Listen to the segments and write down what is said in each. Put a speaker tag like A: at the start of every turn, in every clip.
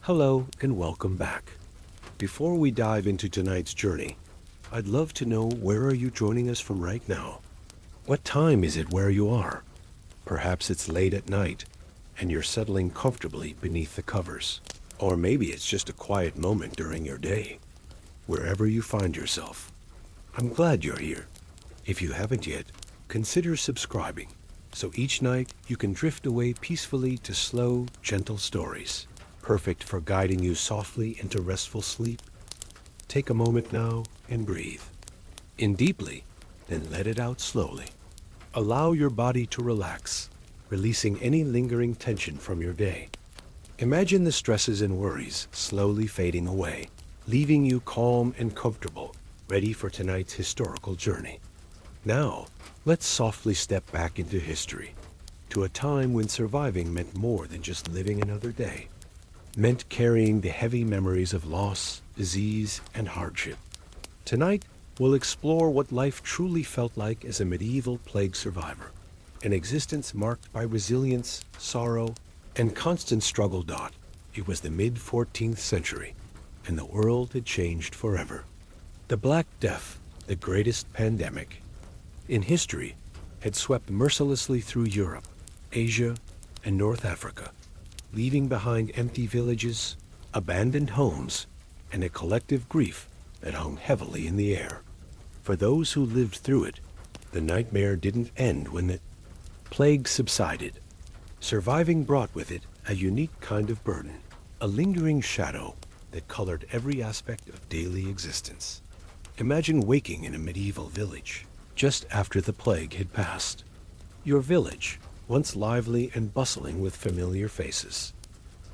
A: Hello and welcome back. Before we dive into tonight's journey, I'd love to know, where are you joining us from right now? What time is it where you are? Perhaps it's late at night and you're settling comfortably beneath the covers. Or maybe it's just a quiet moment during your day. Wherever you find yourself, I'm glad you're here. If you haven't yet, consider subscribing so each night you can drift away peacefully to slow, gentle stories, perfect for guiding you softly into restful sleep. Take a moment now and breathe. In deeply, then let it out slowly. Allow your body to relax, releasing any lingering tension from your day. Imagine the stresses and worries slowly fading away, leaving you calm and comfortable, ready for tonight's historical journey. Now, let's softly step back into history, to a time when surviving meant more than just living another day. Meant carrying the heavy memories of loss, disease, and hardship. Tonight, we'll explore what life truly felt like as a medieval plague survivor, an existence marked by resilience, sorrow, and constant struggle. It was the mid-14th century, and the world had changed forever. The Black Death, the greatest pandemic in history, had swept mercilessly through Europe, Asia, and North Africa, leaving behind empty villages, abandoned homes, and a collective grief that hung heavily in the air. For those who lived through it, the nightmare didn't end when the plague subsided. Surviving brought with it a unique kind of burden, a lingering shadow that colored every aspect of daily existence. Imagine waking in a medieval village just after the plague had passed. Your village, once lively and bustling with familiar faces,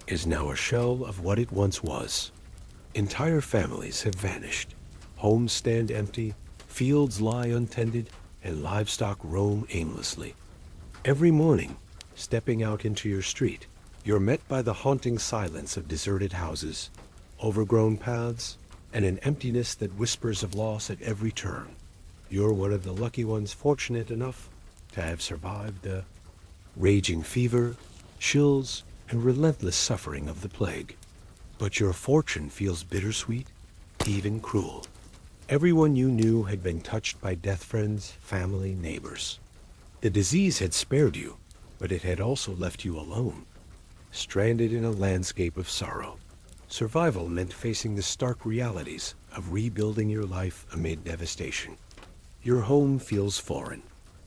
A: is now a shell of what it once was. Entire families have vanished. Homes stand empty, fields lie untended, and livestock roam aimlessly. Every morning, stepping out into your street, you're met by the haunting silence of deserted houses, overgrown paths, and an emptiness that whispers of loss at every turn. You're one of the lucky ones fortunate enough to have survived the raging fever, chills, and relentless suffering of the plague. But your fortune feels bittersweet, even cruel. Everyone you knew had been touched by death, friends, family, neighbors. The disease had spared you, but it had also left you alone, stranded in a landscape of sorrow. Survival meant facing the stark realities of rebuilding your life amid devastation. Your home feels foreign,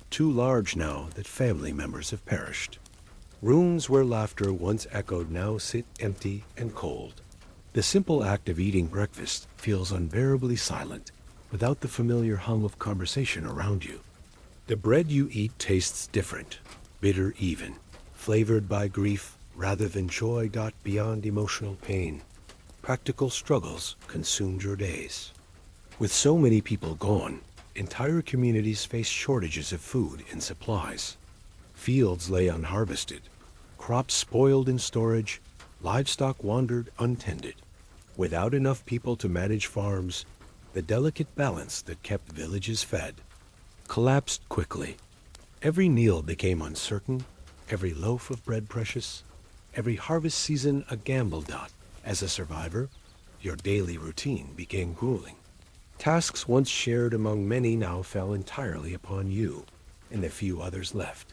A: too large now that family members have perished. Rooms where laughter once echoed now sit empty and cold. The simple act of eating breakfast feels unbearably silent, without the familiar hum of conversation around you. The bread you eat tastes different, bitter even, flavored by grief rather than joy. Beyond emotional pain, practical struggles consumed your days. With so many people gone, entire communities faced shortages of food and supplies. Fields lay unharvested, crops spoiled in storage, livestock wandered untended. Without enough people to manage farms, the delicate balance that kept villages fed collapsed quickly. Every meal became uncertain, every loaf of bread precious, every harvest season a gamble. As a survivor, your daily routine became grueling. Tasks once shared among many now fell entirely upon you and the few others left.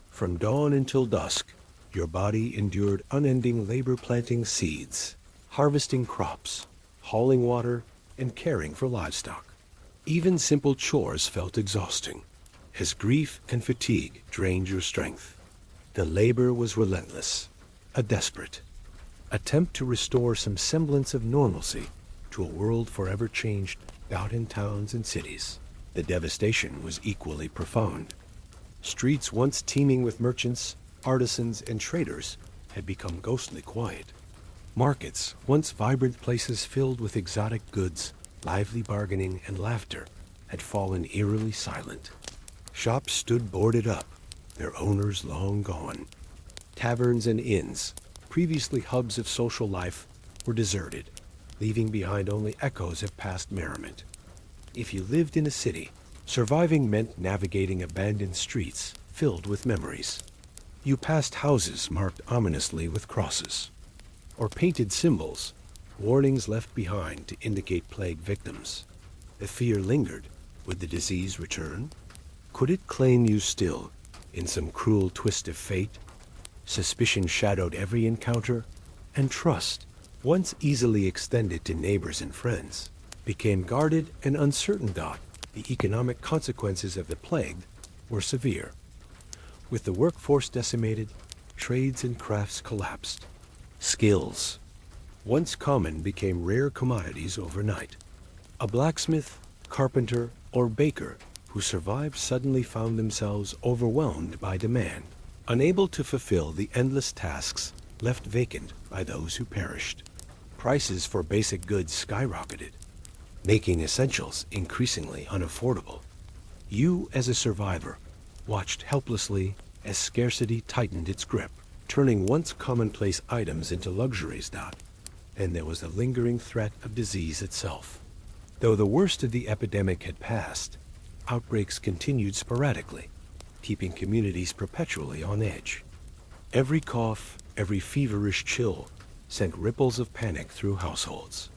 A: From dawn until dusk, your body endured unending labor, planting seeds, harvesting crops, hauling water, and caring for livestock. Even simple chores felt exhausting, as grief and fatigue drained your strength. The labor was relentless, a desperate attempt to restore some semblance of normalcy to a world forever changed. Out in towns and cities, the devastation was equally profound. Streets once teeming with merchants, artisans, and traders had become ghostly quiet. Markets, once vibrant places filled with exotic goods, lively bargaining, and laughter, had fallen eerily silent. Shops stood boarded up, their owners long gone. Taverns and inns, previously hubs of social life, were deserted, leaving behind only echoes of past merriment. If you lived in a city, surviving meant navigating abandoned streets filled with memories. You passed houses marked ominously with crosses, or painted symbols, warnings left behind to indicate plague victims. The fear lingered. Would the disease return? Could it claim you still, in some cruel twist of fate? Suspicion shadowed every encounter, and trust, once easily extended to neighbors and friends, became guarded and uncertain. The economic consequences of the plague were severe. With the workforce decimated, trades and crafts collapsed. Skills, once common, became rare commodities overnight. A blacksmith, carpenter, or baker who survived suddenly found themselves overwhelmed by demand, unable to fulfill the endless tasks left vacant by those who perished. Prices for basic goods skyrocketed, making essentials increasingly unaffordable. You, as a survivor, watched helplessly as scarcity tightened its grip, turning once commonplace items into luxuries. And there was the lingering threat of disease itself. Though the worst of the epidemic had passed, outbreaks continued sporadically, keeping communities perpetually on edge. Every cough, every feverish chill sent ripples of panic through households.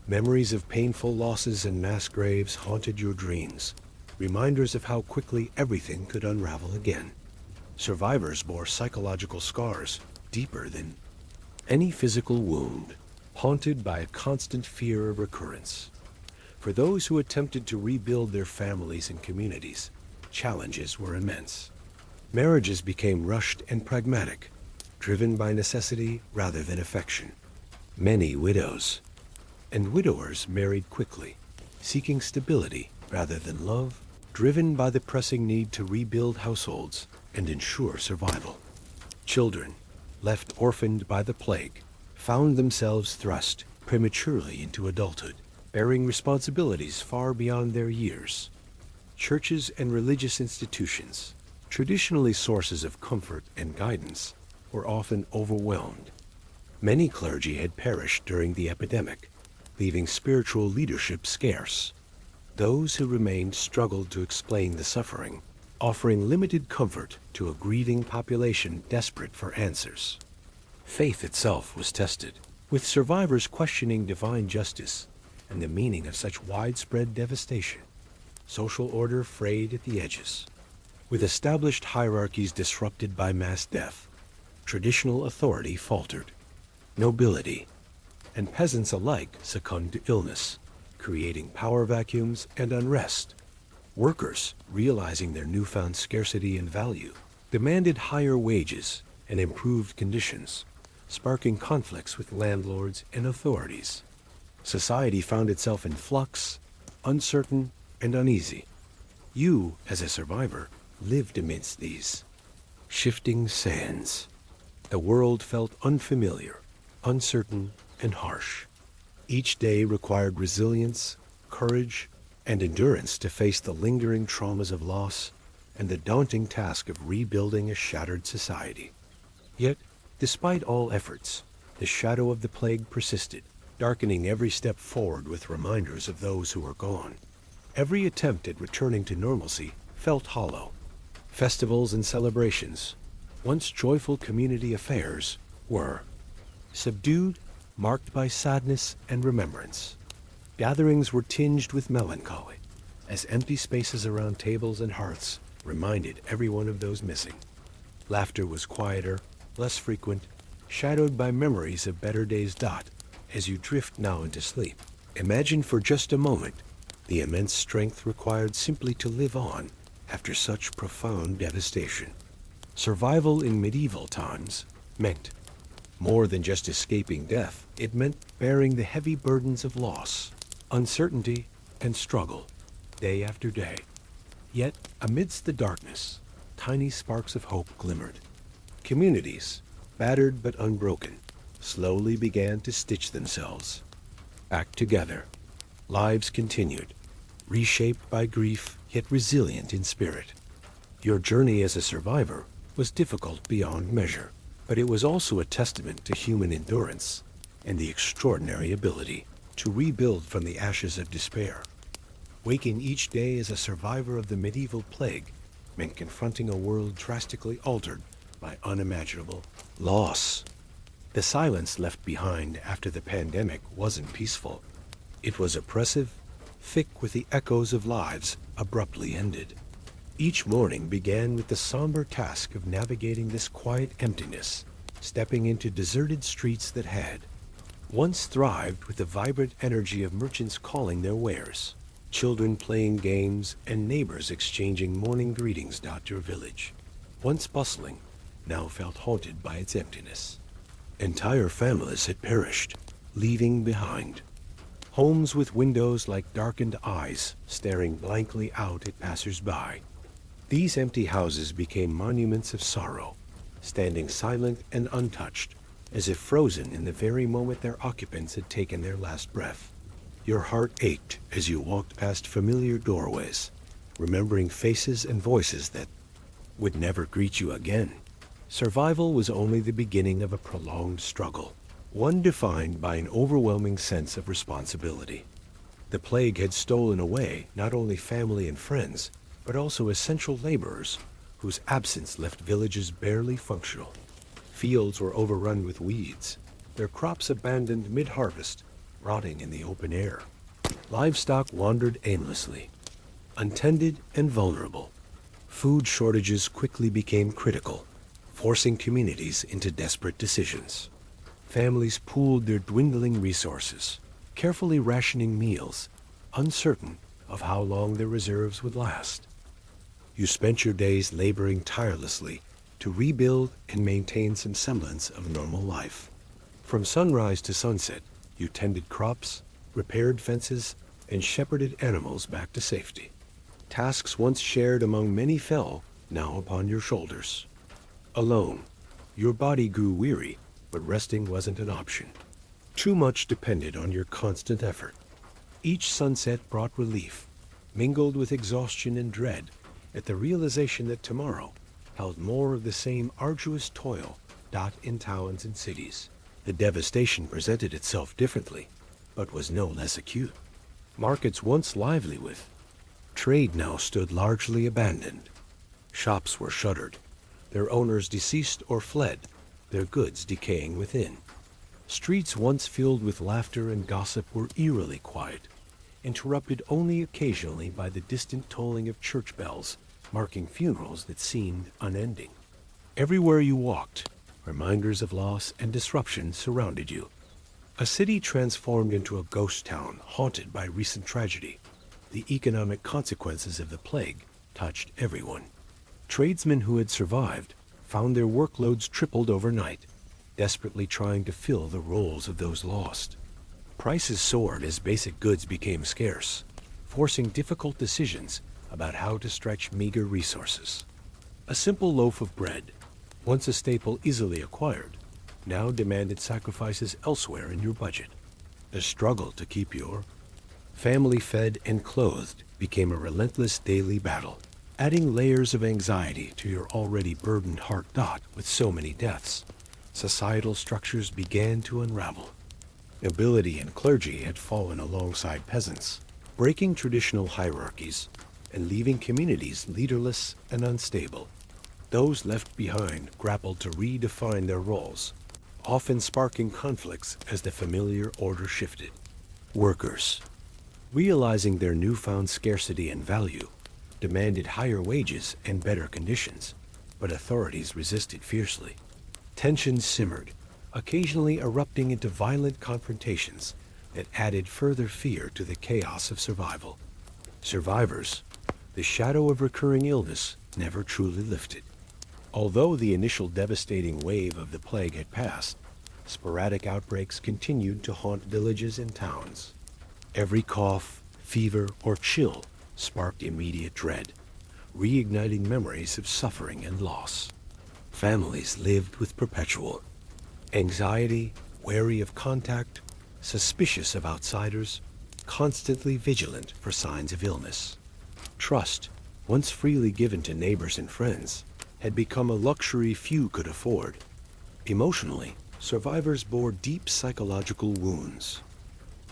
A: Memories of painful losses and mass graves haunted your dreams, reminders of how quickly everything could unravel again. Survivors bore psychological scars deeper than any physical wound, haunted by a constant fear of recurrence. For those who attempted to rebuild their families and communities, challenges were immense. Marriages became rushed and pragmatic, driven by necessity rather than affection. Many widows and widowers married quickly, seeking stability rather than love, driven by the pressing need to rebuild households and ensure survival. Children, left orphaned by the plague, found themselves thrust prematurely into adulthood, bearing responsibilities far beyond their years. Churches and religious institutions, traditionally sources of comfort and guidance, were often overwhelmed. Many clergy had perished during the epidemic, leaving spiritual leadership scarce. Those who remained struggled to explain the suffering, offering limited comfort to a grieving population desperate for answers. Faith itself was tested, with survivors questioning divine justice and the meaning of such widespread devastation. Social order frayed at the edges. With established hierarchies disrupted by mass death, traditional authority faltered. Nobility and peasants alike succumbed to illness, creating power vacuums and unrest. Workers, realizing their newfound scarcity and value, demanded higher wages and improved conditions, sparking conflicts with landlords and authorities. Society found itself in flux, uncertain and uneasy. You, as a survivor, lived amidst these shifting sands. The world felt unfamiliar, uncertain, and harsh. Each day required resilience, courage, and endurance to face the lingering traumas of loss and the daunting task of rebuilding a shattered society. Yet, despite all efforts, the shadow of the plague persisted, darkening every step forward with reminders of those who were gone. Every attempt at returning to normalcy felt hollow. Festivals and celebrations, once joyful community affairs, were subdued, marked by sadness and remembrance. Gatherings were tinged with melancholy, as empty spaces around tables and hearths reminded everyone of those missing. Laughter was quieter, less frequent, shadowed by memories of better days. As you drift now into sleep, imagine for just a moment the immense strength required simply to live on after such profound devastation. Survival in medieval times meant more than just escaping death. It meant bearing the heavy burdens of loss, uncertainty, and struggle, day after day. Yet, amidst the darkness, tiny sparks of hope glimmered. Communities, battered but unbroken, slowly began to stitch themselves back together. Lives continued, reshaped by grief, yet resilient in spirit. Your journey as a survivor was difficult beyond measure, but it was also a testament to human endurance and the extraordinary ability to rebuild from the ashes of despair. Waking each day as a survivor of the medieval plague meant confronting a world drastically altered by unimaginable loss. The silence left behind after the pandemic wasn't peaceful. It was oppressive, thick with the echoes of lives abruptly ended. Each morning began with the somber task of navigating this quiet emptiness, stepping into deserted streets that had once thrived with the vibrant energy of merchants calling their wares, children playing games, and neighbors exchanging morning greetings. Your village, once bustling, now felt haunted by its emptiness. Entire families had perished, leaving behind homes with windows like darkened eyes staring blankly out at passers-by. These empty houses became monuments of sorrow, standing silent and untouched, as if frozen in the very moment their occupants had taken their last breath. Your heart ached as you walked past familiar doorways, remembering faces and voices that would never greet you again. Survival was only the beginning of a prolonged struggle, one defined by an overwhelming sense of responsibility. The plague had stolen away not only family and friends, but also essential laborers, whose absence left villages barely functional. Fields were overrun with weeds, their crops abandoned mid-harvest, rotting in the open air. Livestock wandered aimlessly, untended and vulnerable. Food shortages quickly became critical, forcing communities into desperate decisions. Families pooled their dwindling resources, carefully rationing meals, uncertain of how long their reserves would last. You spent your days laboring tirelessly to rebuild and maintain some semblance of normal life. From sunrise to sunset, you tended crops, repaired fences, and shepherded animals back to safety. Tasks once shared among many fell now upon your shoulders. Alone, your body grew weary, but resting wasn't an option. Too much depended on your constant effort. Each sunset brought relief, mingled with exhaustion and dread, at the realization that tomorrow held more of the same arduous toil in towns and cities. The devastation presented itself differently, but was no less acute. Markets once lively with trade now stood largely abandoned. Shops were shuttered, their owners deceased or fled, their goods decaying within. Streets once filled with laughter and gossip were eerily quiet, interrupted only occasionally by the distant tolling of church bells, marking funerals that seemed unending. Everywhere you walked, reminders of loss and disruption surrounded you. A city transformed into a ghost town haunted by recent tragedy. The economic consequences of the plague touched everyone. Tradesmen who had survived found their workloads tripled overnight, desperately trying to fill the roles of those lost. Prices soared as basic goods became scarce, forcing difficult decisions about how to stretch meager resources. A simple loaf of bread, once a staple easily acquired, now demanded sacrifices elsewhere in your budget. The struggle to keep your family fed and clothed became a relentless daily battle, adding layers of anxiety to your already burdened heart. With so many deaths, societal structures began to unravel. Nobility and clergy had fallen alongside peasants, breaking traditional hierarchies and leaving communities leaderless and unstable. Those left behind grappled to redefine their roles, often sparking conflicts as the familiar order shifted. Workers, realizing their newfound scarcity and value, demanded higher wages and better conditions, but authorities resisted fiercely. Tensions simmered, occasionally erupting into violent confrontations that added further fear to the chaos of survival. Survivors, the shadow of recurring illness never truly lifted. Although the initial devastating wave of the plague had passed, sporadic outbreaks continued to haunt villages and towns. Every cough, fever, or chill sparked immediate dread, reigniting memories of suffering and loss. Families lived with perpetual anxiety, wary of contact, suspicious of outsiders, constantly vigilant for signs of illness. Trust, once freely given to neighbors and friends, had become a luxury few could afford. Emotionally, survivors bore deep psychological wounds.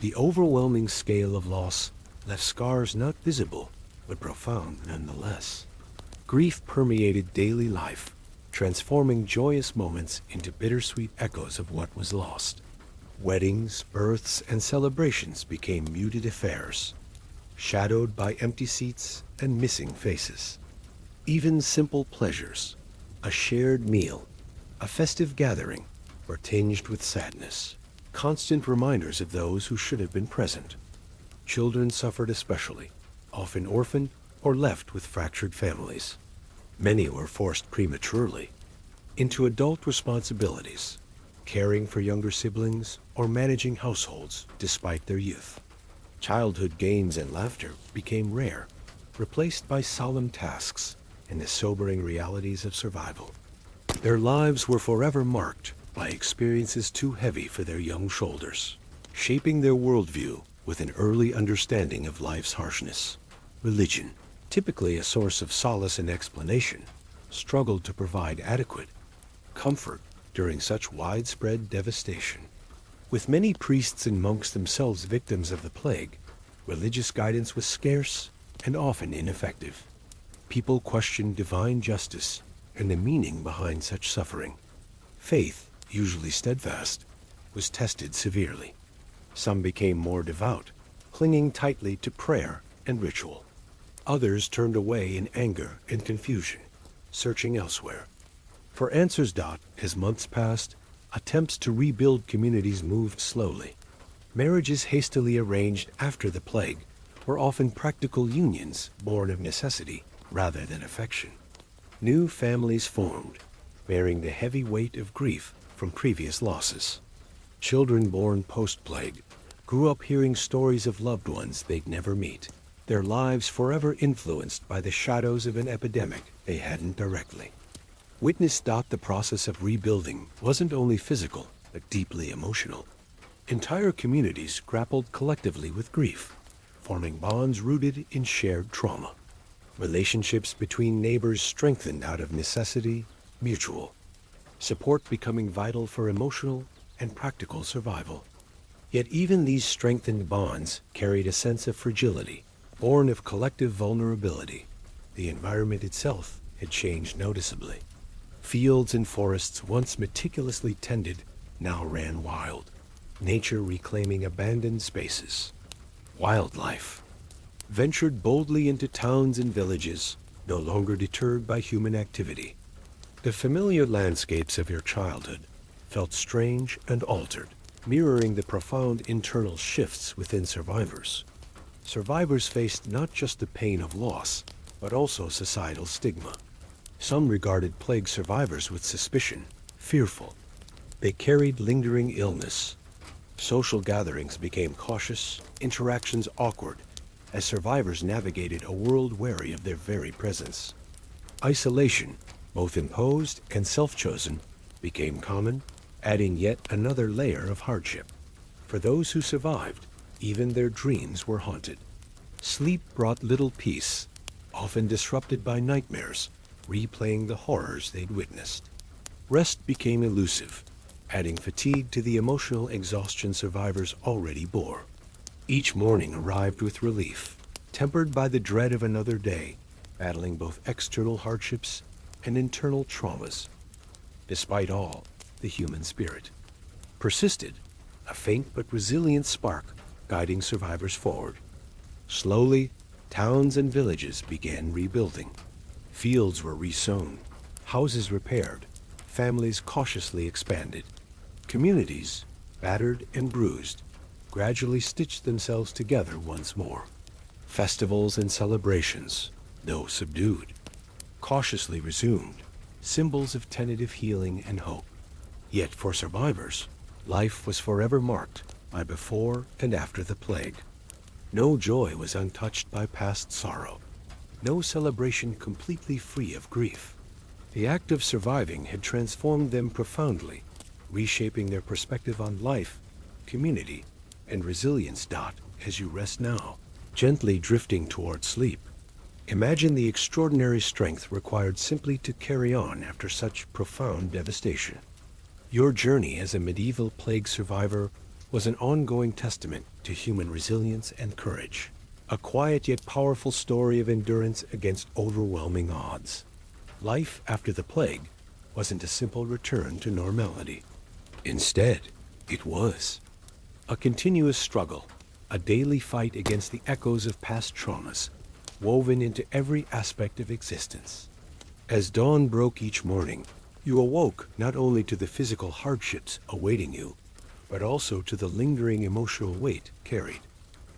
A: The overwhelming scale of loss left scars not visible, but profound nonetheless. Grief permeated daily life, transforming joyous moments into bittersweet echoes of what was lost. Weddings, births, and celebrations became muted affairs, shadowed by empty seats and missing faces. Even simple pleasures, a shared meal, a festive gathering, were tinged with sadness, constant reminders of those who should have been present. Children suffered especially, often orphaned or left with fractured families. Many were forced prematurely into adult responsibilities, caring for younger siblings or managing households despite their youth. Childhood games and laughter became rare, replaced by solemn tasks and the sobering realities of survival. Their lives were forever marked by experiences too heavy for their young shoulders, shaping their worldview with an early understanding of life's harshness. Religion, typically a source of solace and explanation, struggled to provide adequate comfort during such widespread devastation. With many priests and monks themselves victims of the plague, religious guidance was scarce and often ineffective. People questioned divine justice and the meaning behind such suffering. Faith, usually steadfast, was tested severely. Some became more devout, clinging tightly to prayer and ritual. Others turned away in anger and confusion, searching elsewhere for answers. As months passed, attempts to rebuild communities moved slowly. Marriages hastily arranged after the plague were often practical unions born of necessity rather than affection. New families formed, bearing the heavy weight of grief from previous losses. Children born post-plague grew up hearing stories of loved ones they'd never meet, their lives forever influenced by the shadows of an epidemic they hadn't directly witnessed. The process of rebuilding wasn't only physical, but deeply emotional. Entire communities grappled collectively with grief, forming bonds rooted in shared trauma. Relationships between neighbors strengthened out of necessity, mutual support becoming vital for emotional and practical survival. Yet even these strengthened bonds carried a sense of fragility, born of collective vulnerability. The environment itself had changed noticeably. Fields and forests once meticulously tended now ran wild, nature reclaiming abandoned spaces. Wildlife ventured boldly into towns and villages, no longer deterred by human activity. The familiar landscapes of your childhood felt strange and altered, mirroring the profound internal shifts within survivors. Survivors faced not just the pain of loss, but also societal stigma. Some regarded plague survivors with suspicion, fearful. They carried lingering illness. Social gatherings became cautious, interactions awkward, as survivors navigated a world wary of their very presence. Isolation, both imposed and self-chosen, became common, adding yet another layer of hardship. For those who survived, even their dreams were haunted. Sleep brought little peace, often disrupted by nightmares, replaying the horrors they'd witnessed. Rest became elusive, adding fatigue to the emotional exhaustion survivors already bore. Each morning arrived with relief, tempered by the dread of another day, battling both external hardships and internal traumas. Despite all, the human spirit persisted, a faint but resilient spark guiding survivors forward. Slowly, towns and villages began rebuilding. Fields were resown, houses repaired, families cautiously expanded. Communities, battered and bruised, gradually stitched themselves together once more. Festivals and celebrations, though subdued, cautiously resumed, symbols of tentative healing and hope. Yet for survivors, life was forever marked by before and after the plague. No joy was untouched by past sorrow, no celebration completely free of grief. The act of surviving had transformed them profoundly, reshaping their perspective on life, community, and resilience. As you rest now, gently drifting toward sleep, imagine the extraordinary strength required simply to carry on after such profound devastation. Your journey as a medieval plague survivor was an ongoing testament to human resilience and courage, a quiet yet powerful story of endurance against overwhelming odds. Life after the plague wasn't a simple return to normality. Instead, it was a continuous struggle, a daily fight against the echoes of past traumas, woven into every aspect of existence. As dawn broke each morning, you awoke not only to the physical hardships awaiting you, but also to the lingering emotional weight carried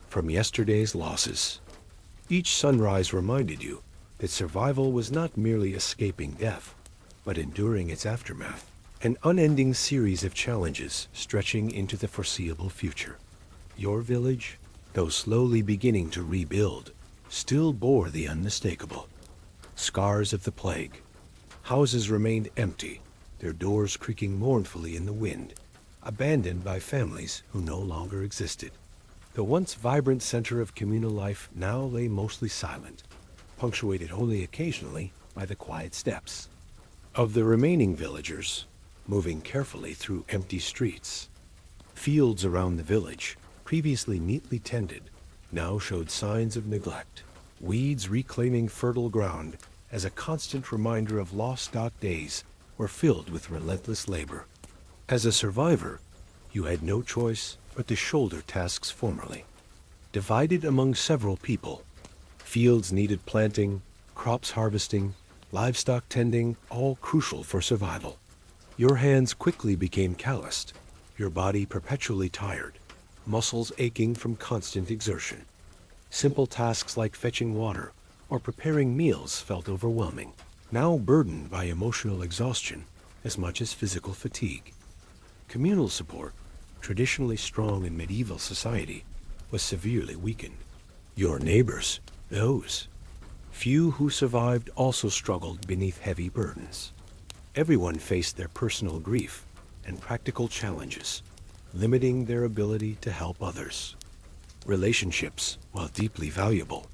A: from yesterday's losses. Each sunrise reminded you that survival was not merely escaping death, but enduring its aftermath, an unending series of challenges stretching into the foreseeable future. Your village, though slowly beginning to rebuild, still bore the unmistakable scars of the plague. Houses remained empty, their doors creaking mournfully in the wind, abandoned by families who no longer existed. The once vibrant center of communal life now lay mostly silent, punctuated only occasionally by the quiet steps of the remaining villagers, moving carefully through empty streets. Fields around the village, previously neatly tended, now showed signs of neglect, weeds reclaiming fertile ground as a constant reminder of lost days were filled with relentless labor. As a survivor, you had no choice but to shoulder tasks formerly. Divided among several people, fields needed planting, crops harvesting, livestock tending, all crucial for survival. Your hands quickly became calloused, your body perpetually tired, muscles aching from constant exertion. Simple tasks like fetching water or preparing meals felt overwhelming, now burdened by emotional exhaustion as much as physical fatigue. Communal support, traditionally strong in medieval society, was severely weakened. Your neighbors, those few who survived, also struggled beneath heavy burdens. Everyone faced their personal grief and practical challenges, limiting their ability to help others. Relationships, while deeply valuable,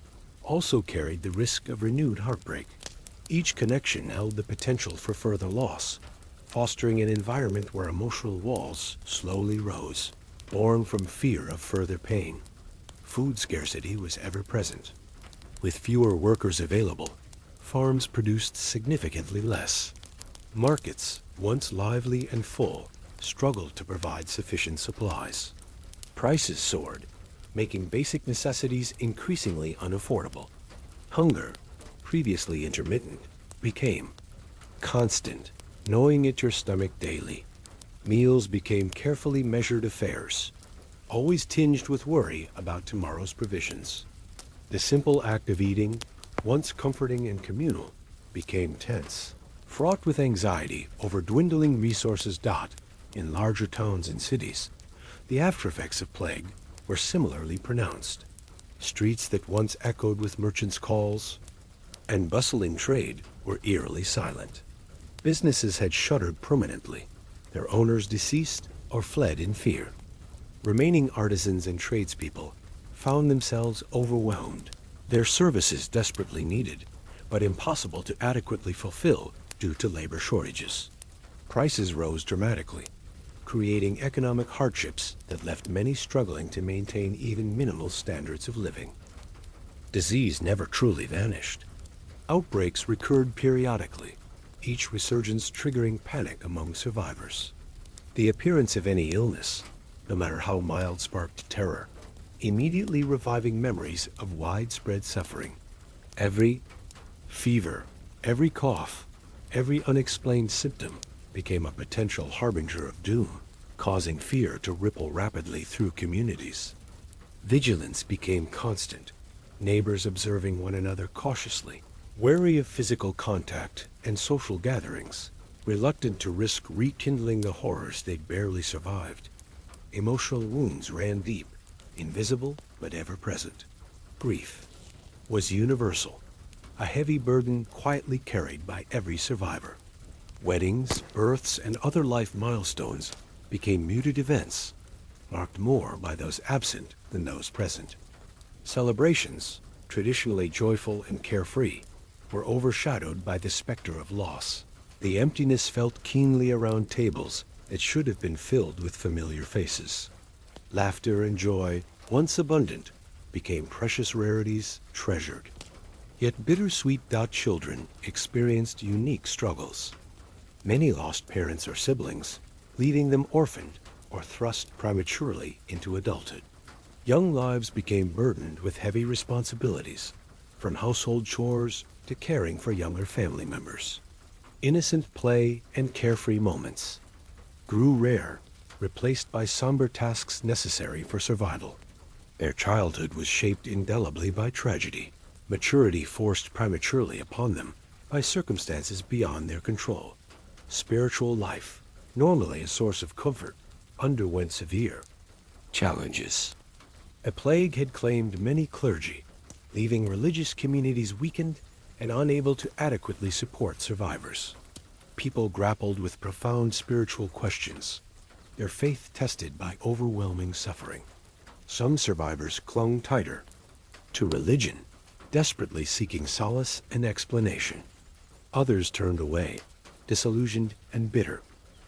A: also carried the risk of renewed heartbreak. Each connection held the potential for further loss, fostering an environment where emotional walls slowly rose, born from fear of further pain. Food scarcity was ever present. With fewer workers available, farms produced significantly less. Markets, once lively and full, struggled to provide sufficient supplies. Prices soared, making basic necessities increasingly unaffordable. Hunger, previously intermittent, became constant, gnawing at your stomach daily. Meals became carefully measured affairs, always tinged with worry about tomorrow's provisions. The simple act of eating, once comforting and communal, became tense, fraught with anxiety over dwindling resources. In larger towns and cities, the aftereffects of plague were similarly pronounced. Streets that once echoed with merchants' calls and bustling trade were eerily silent. Businesses had shuttered permanently, their owners deceased or fled in fear. Remaining artisans and tradespeople found themselves overwhelmed, their services desperately needed, but impossible to adequately fulfill due to labor shortages. Prices rose dramatically, creating economic hardships that left many struggling to maintain even minimal standards of living. Disease never truly vanished. Outbreaks recurred periodically, each resurgence triggering panic among survivors. The appearance of any illness, no matter how mild, sparked terror, immediately reviving memories of widespread suffering. Every fever, every cough, every unexplained symptom became a potential harbinger of doom, causing fear to ripple rapidly through communities. Vigilance became constant, neighbors observing one another cautiously, wary of physical contact and social gatherings, reluctant to risk rekindling the horrors they'd barely survived. Emotional wounds ran deep, invisible but ever present. Grief was universal, a heavy burden quietly carried by every survivor. Weddings, births, and other life milestones became muted events, marked more by those absent than those present. Celebrations, traditionally joyful and carefree, were overshadowed by the specter of loss. The emptiness felt keenly around tables that should have been filled with familiar faces. Laughter and joy, once abundant, became precious rarities treasured. Yet bittersweet children experienced unique struggles. Many lost parents or siblings, leaving them orphaned or thrust prematurely into adulthood. Young lives became burdened with heavy responsibilities, from household chores to caring for younger family members. Innocent play and carefree moments grew rare, replaced by somber tasks necessary for survival. Their childhood was shaped indelibly by tragedy, maturity forced prematurely upon them by circumstances beyond their control. Spiritual life, normally a source of comfort, underwent severe challenges. A plague had claimed many clergy, leaving religious communities weakened and unable to adequately support survivors. People grappled with profound spiritual questions, their faith tested by overwhelming suffering. Some survivors clung tighter to religion, desperately seeking solace and explanation. Others turned away, disillusioned and bitter,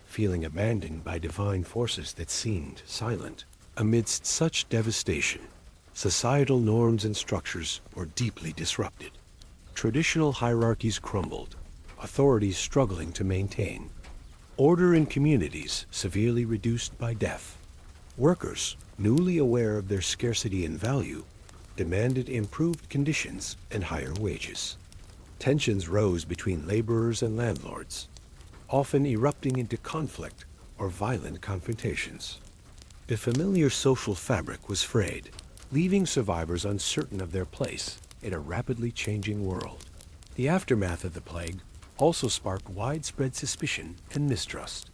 A: feeling abandoned by divine forces that seemed silent. Amidst such devastation, societal norms and structures were deeply disrupted. Traditional hierarchies crumbled, authorities struggling to maintain. Order in communities severely reduced by death. Workers, newly aware of their scarcity and value, demanded improved conditions and higher wages. Tensions rose between laborers and landlords, often erupting into conflict or violent confrontations. The familiar social fabric was frayed, leaving survivors uncertain of their place in a rapidly changing world. The aftermath of the plague also sparked widespread suspicion and mistrust.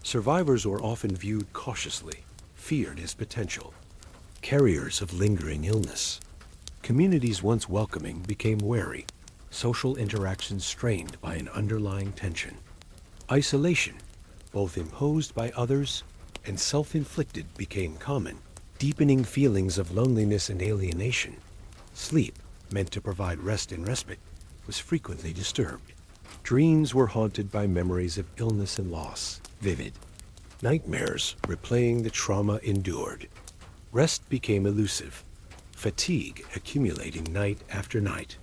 A: Survivors were often viewed cautiously, feared as potential carriers of lingering illness. Communities once welcoming became wary, social interactions strained by an underlying tension. Isolation, both imposed by others and self-inflicted, became common, deepening feelings of loneliness and alienation. Sleep, meant to provide rest and respite, was frequently disturbed. Dreams were haunted by memories of illness and loss, vivid. Nightmares replaying the trauma endured. Rest became elusive, fatigue accumulating night after night.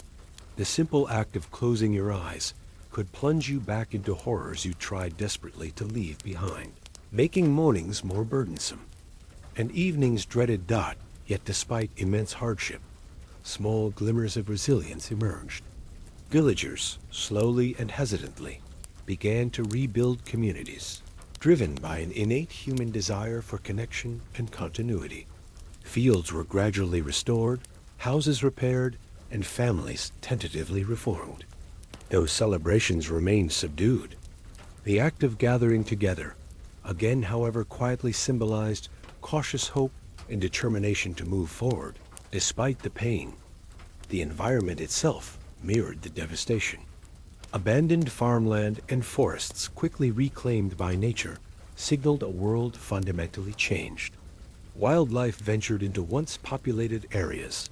A: The simple act of closing your eyes could plunge you back into horrors you tried desperately to leave behind, making mornings more burdensome. And evenings dreaded dot, yet despite immense hardship, small glimmers of resilience emerged. Villagers, slowly and hesitantly, began to rebuild communities, driven by an innate human desire for connection and continuity. Fields were gradually restored, houses repaired, and families tentatively reformed. Though celebrations remained subdued, the act of gathering together, again however quietly, symbolized cautious hope and determination to move forward. Despite the pain, the environment itself mirrored the devastation. Abandoned farmland and forests quickly reclaimed by nature signaled a world fundamentally changed. Wildlife ventured into once populated areas,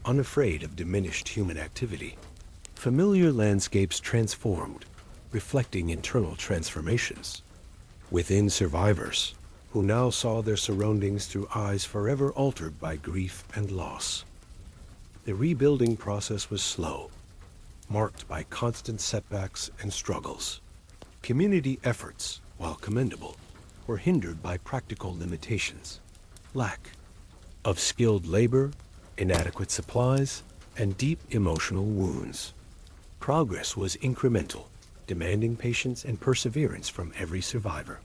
A: unafraid of diminished human activity. Familiar landscapes transformed, reflecting internal transformations. Within survivors, who now saw their surroundings through eyes forever altered by grief and loss. The rebuilding process was slow, marked by constant setbacks and struggles. Community efforts, while commendable, were hindered by practical limitations. Lack of skilled labor, inadequate supplies, and deep emotional wounds. Progress was incremental, demanding patience and perseverance from every survivor.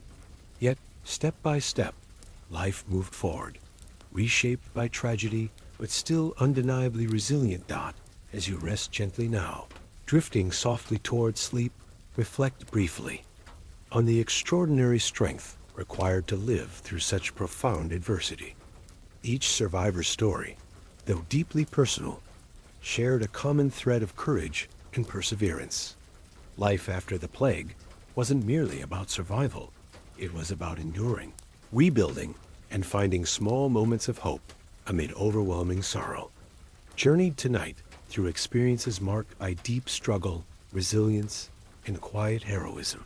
A: Yet, step by step, life moved forward, reshaped by tragedy, but still undeniably resilient. As you rest gently now, drifting softly towards sleep, reflect briefly on the extraordinary strength required to live through such profound adversity. Each survivor's story, though deeply personal, shared a common thread of courage and perseverance. Life after the plague wasn't merely about survival. It was about enduring, rebuilding, and finding small moments of hope amid overwhelming sorrow. Journeyed tonight through experiences marked by deep struggle, resilience, and quiet heroism.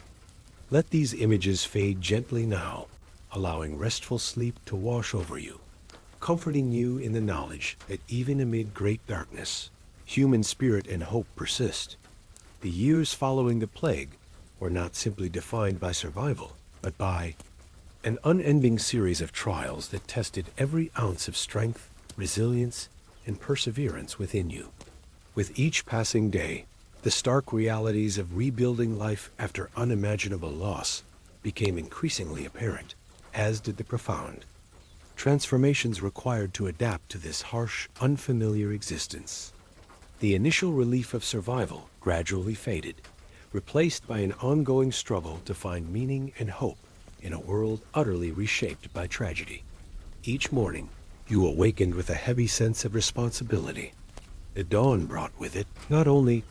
A: Let these images fade gently now, allowing restful sleep to wash over you, comforting you in the knowledge that even amid great darkness, human spirit and hope persist. The years following the plague were not simply defined by survival, but by an unending series of trials that tested every ounce of strength, resilience, and perseverance within you. With each passing day, the stark realities of rebuilding life after unimaginable loss became increasingly apparent, as did the profound transformations required to adapt to this harsh, unfamiliar existence. The initial relief of survival gradually faded, replaced by an ongoing struggle to find meaning and hope in a world utterly reshaped by tragedy. Each morning, you awakened with a heavy sense of responsibility. The dawn brought with it not only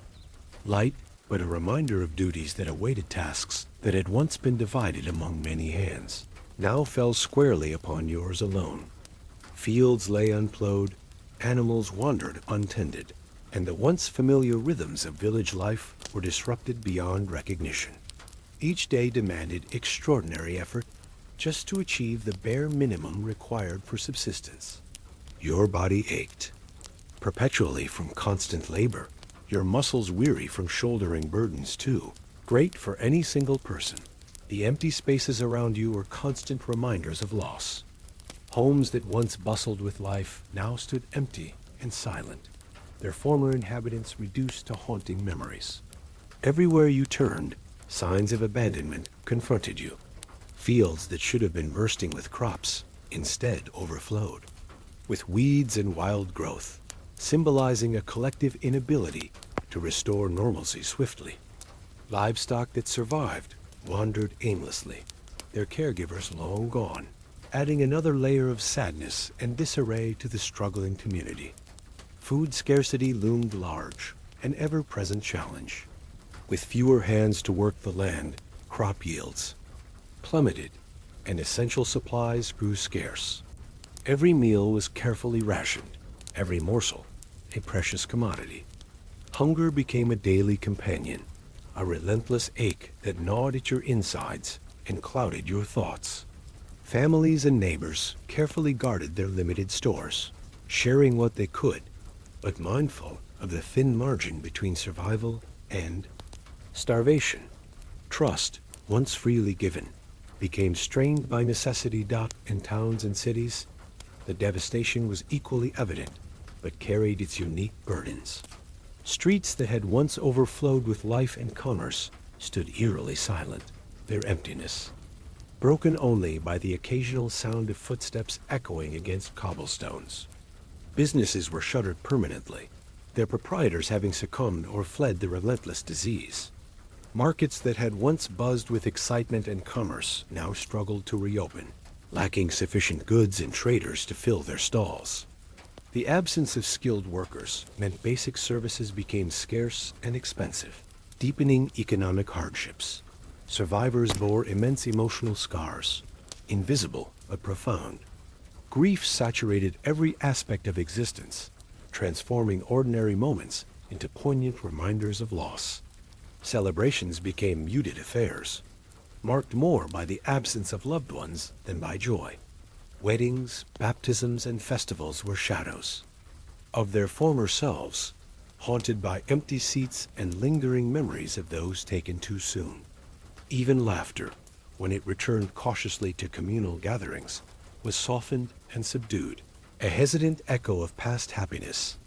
A: light, but a reminder of duties that awaited tasks that had once been divided among many hands, now fell squarely upon yours alone. Fields lay unplowed, animals wandered untended, and the once familiar rhythms of village life were disrupted beyond recognition. Each day demanded extraordinary effort just to achieve the bare minimum required for subsistence. Your body ached, perpetually from constant labor, your muscles weary from shouldering burdens too great for any single person. The empty spaces around you were constant reminders of loss. Homes that once bustled with life now stood empty and silent, their former inhabitants reduced to haunting memories. Everywhere you turned, signs of abandonment confronted you. Fields that should have been bursting with crops instead overflowed, with weeds and wild growth, symbolizing a collective inability to restore normalcy swiftly. Livestock that survived wandered aimlessly, their caregivers long gone, adding another layer of sadness and disarray to the struggling community. Food scarcity loomed large, an ever-present challenge. With fewer hands to work the land, crop yields plummeted, and essential supplies grew scarce. Every meal was carefully rationed, every morsel a precious commodity. Hunger became a daily companion, a relentless ache that gnawed at your insides and clouded your thoughts. Families and neighbors carefully guarded their limited stores, sharing what they could, but mindful of the thin margin between survival and starvation. Trust, once freely given, became strained by necessity. In towns and cities, the devastation was equally evident, but carried its unique burdens. Streets that had once overflowed with life and commerce stood eerily silent, their emptiness broken only by the occasional sound of footsteps echoing against cobblestones. Businesses were shuttered permanently, their proprietors having succumbed or fled the relentless disease. Markets that had once buzzed with excitement and commerce now struggled to reopen, lacking sufficient goods and traders to fill their stalls. The absence of skilled workers meant basic services became scarce and expensive, deepening economic hardships. Survivors bore immense emotional scars, invisible but profound. Grief saturated every aspect of existence, transforming ordinary moments into poignant reminders of loss. Celebrations became muted affairs, marked more by the absence of loved ones than by joy. Weddings, baptisms, and festivals were shadows of their former selves, haunted by empty seats and lingering memories of those taken too soon. Even laughter, when it returned cautiously to communal gatherings, was softened and subdued, a hesitant echo of past happiness.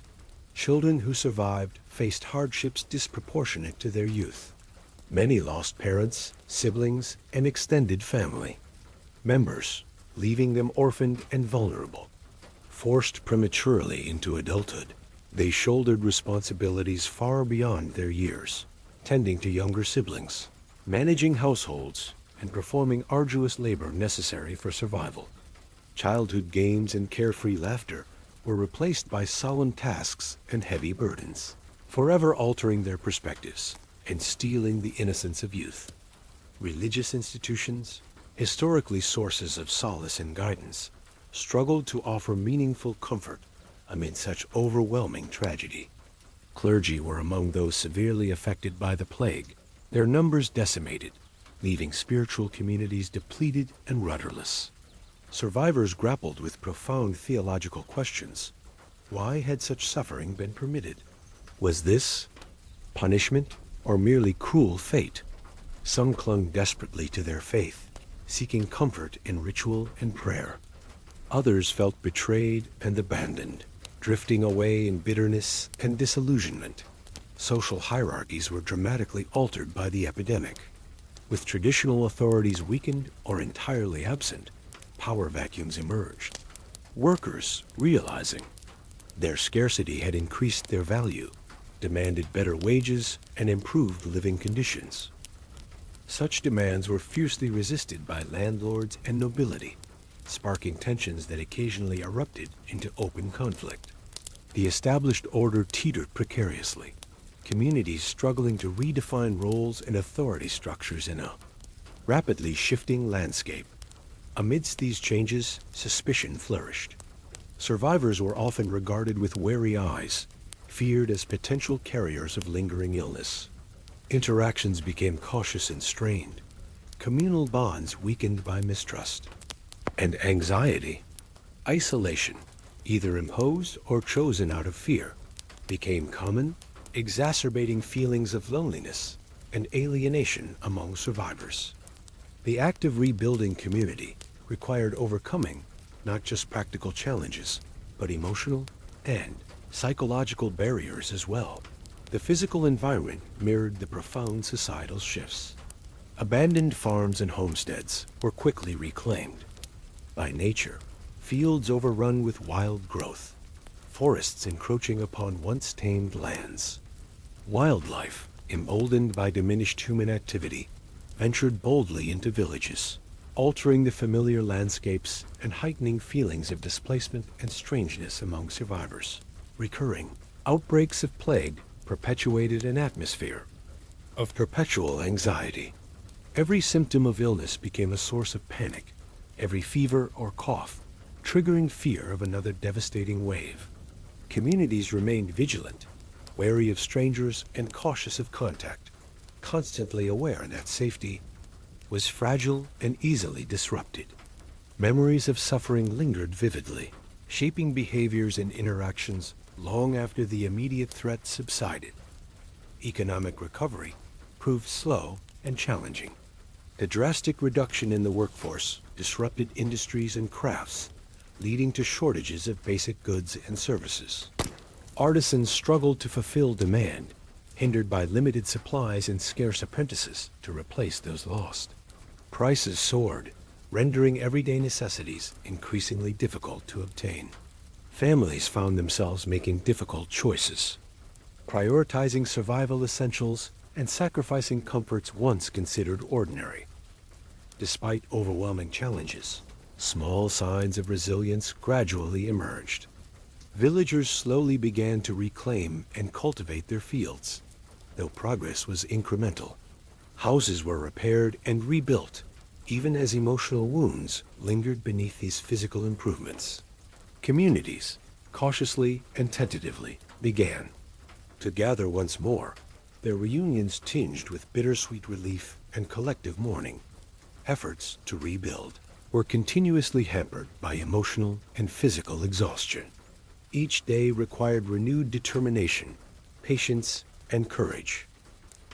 A: Children who survived faced hardships disproportionate to their youth. Many lost parents, siblings, and extended family members, leaving them orphaned and vulnerable. Forced prematurely into adulthood, they shouldered responsibilities far beyond their years, tending to younger siblings, managing households, and performing arduous labor necessary for survival. Childhood games and carefree laughter were replaced by solemn tasks and heavy burdens, forever altering their perspectives and stealing the innocence of youth. Religious institutions, historically sources of solace and guidance, struggled to offer meaningful comfort amid such overwhelming tragedy. Clergy were among those severely affected by the plague, their numbers decimated, leaving spiritual communities depleted and rudderless. Survivors grappled with profound theological questions. Why had such suffering been permitted? Was this punishment or merely cruel fate? Some clung desperately to their faith, seeking comfort in ritual and prayer. Others felt betrayed and abandoned, drifting away in bitterness and disillusionment. Social hierarchies were dramatically altered by the epidemic. With traditional authorities weakened or entirely absent, power vacuums emerged. Workers, realizing their scarcity had increased their value, demanded better wages and improved living conditions. Such demands were fiercely resisted by landlords and nobility, sparking tensions that occasionally erupted into open conflict. The established order teetered precariously, communities struggling to redefine roles and authority structures in a rapidly shifting landscape. Amidst these changes, suspicion flourished. Survivors were often regarded with wary eyes, feared as potential carriers of lingering illness. Interactions became cautious and strained, communal bonds weakened by mistrust. And anxiety, isolation, either imposed or chosen out of fear, became common, exacerbating feelings of loneliness and alienation among survivors. The act of rebuilding community required overcoming not just practical challenges, but emotional and psychological barriers as well. The physical environment mirrored the profound societal shifts. Abandoned farms and homesteads were quickly reclaimed by nature, fields overrun with wild growth, forests encroaching upon once tamed lands. Wildlife, emboldened by diminished human activity, ventured boldly into villages, altering the familiar landscapes and heightening feelings of displacement and strangeness among survivors. Recurring outbreaks of plague perpetuated an atmosphere of perpetual anxiety. Every symptom of illness became a source of panic, every fever or cough triggering fear of another devastating wave. Communities remained vigilant, wary of strangers and cautious of contact, constantly aware that safety was fragile and easily disrupted. Memories of suffering lingered vividly, shaping behaviors and interactions long after the immediate threat subsided. Economic recovery proved slow and challenging. The drastic reduction in the workforce disrupted industries and crafts, leading to shortages of basic goods and services. Artisans struggled to fulfill demand, hindered by limited supplies and scarce apprentices to replace those lost. Prices soared, rendering everyday necessities increasingly difficult to obtain. Families found themselves making difficult choices, prioritizing survival essentials and sacrificing comforts once considered ordinary. Despite overwhelming challenges, small signs of resilience gradually emerged. Villagers slowly began to reclaim and cultivate their fields, though progress was incremental. Houses were repaired and rebuilt, even as emotional wounds lingered beneath these physical improvements. Communities, cautiously and tentatively, began to gather once more, their reunions tinged with bittersweet relief and collective mourning. Efforts to rebuild were continuously hampered by emotional and physical exhaustion. Each day required renewed determination, patience, and courage.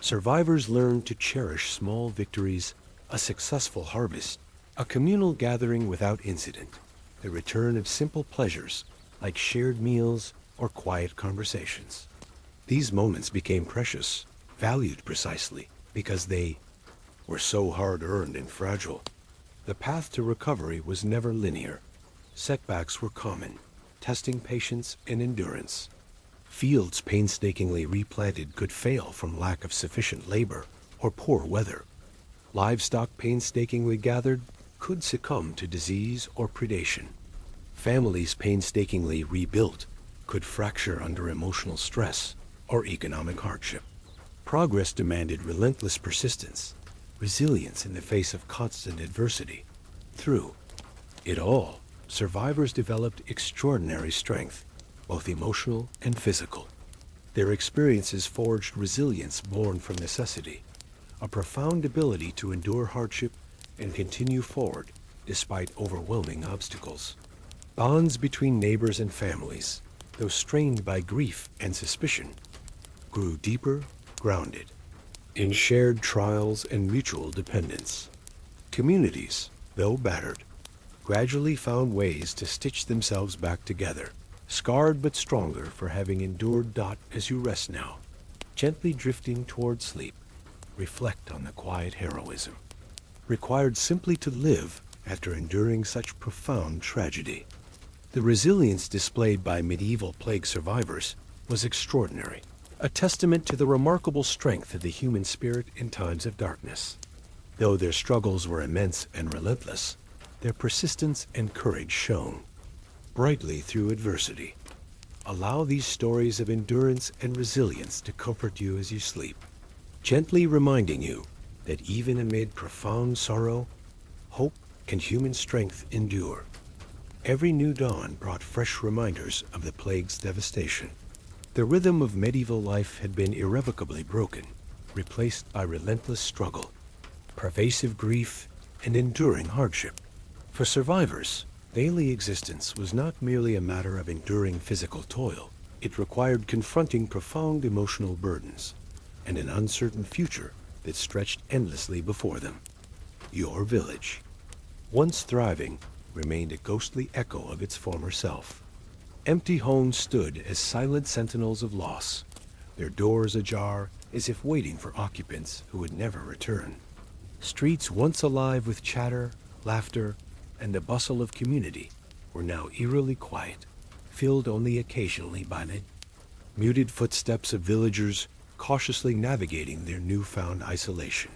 A: Survivors learned to cherish small victories, a successful harvest, a communal gathering without incident, the return of simple pleasures like shared meals or quiet conversations. These moments became precious, valued precisely because they were so hard-earned and fragile. The path to recovery was never linear. Setbacks were common, testing patience and endurance. Fields painstakingly replanted could fail from lack of sufficient labor or poor weather. Livestock painstakingly gathered could succumb to disease or predation. Families painstakingly rebuilt could fracture under emotional stress or economic hardship. Progress demanded relentless persistence, resilience in the face of constant adversity. Through it all, survivors developed extraordinary strength, both emotional and physical. Their experiences forged resilience born from necessity, a profound ability to endure hardship and continue forward despite overwhelming obstacles. Bonds between neighbors and families, though strained by grief and suspicion, grew deeper, grounded. in shared trials and mutual dependence. Communities, though battered, gradually found ways to stitch themselves back together, scarred but stronger for having endured. As you rest now, gently drifting toward sleep, reflect on the quiet heroism required simply to live after enduring such profound tragedy. The resilience displayed by medieval plague survivors was extraordinary, a testament to the remarkable strength of the human spirit in times of darkness. Though their struggles were immense and relentless, their persistence and courage shone brightly through adversity. Allow these stories of endurance and resilience to comfort you as you sleep, gently reminding you that even amid profound sorrow, hope and human strength endure. Every new dawn brought fresh reminders of the plague's devastation. The rhythm of medieval life had been irrevocably broken, replaced by relentless struggle, pervasive grief, and enduring hardship. For survivors, daily existence was not merely a matter of enduring physical toil. It required confronting profound emotional burdens and an uncertain future that stretched endlessly before them. Your village, once thriving, remained a ghostly echo of its former self. Empty homes stood as silent sentinels of loss, their doors ajar as if waiting for occupants who would never return. Streets once alive with chatter, laughter, and the bustle of community were now eerily quiet, filled only occasionally by the muted footsteps of villagers cautiously navigating their newfound isolation.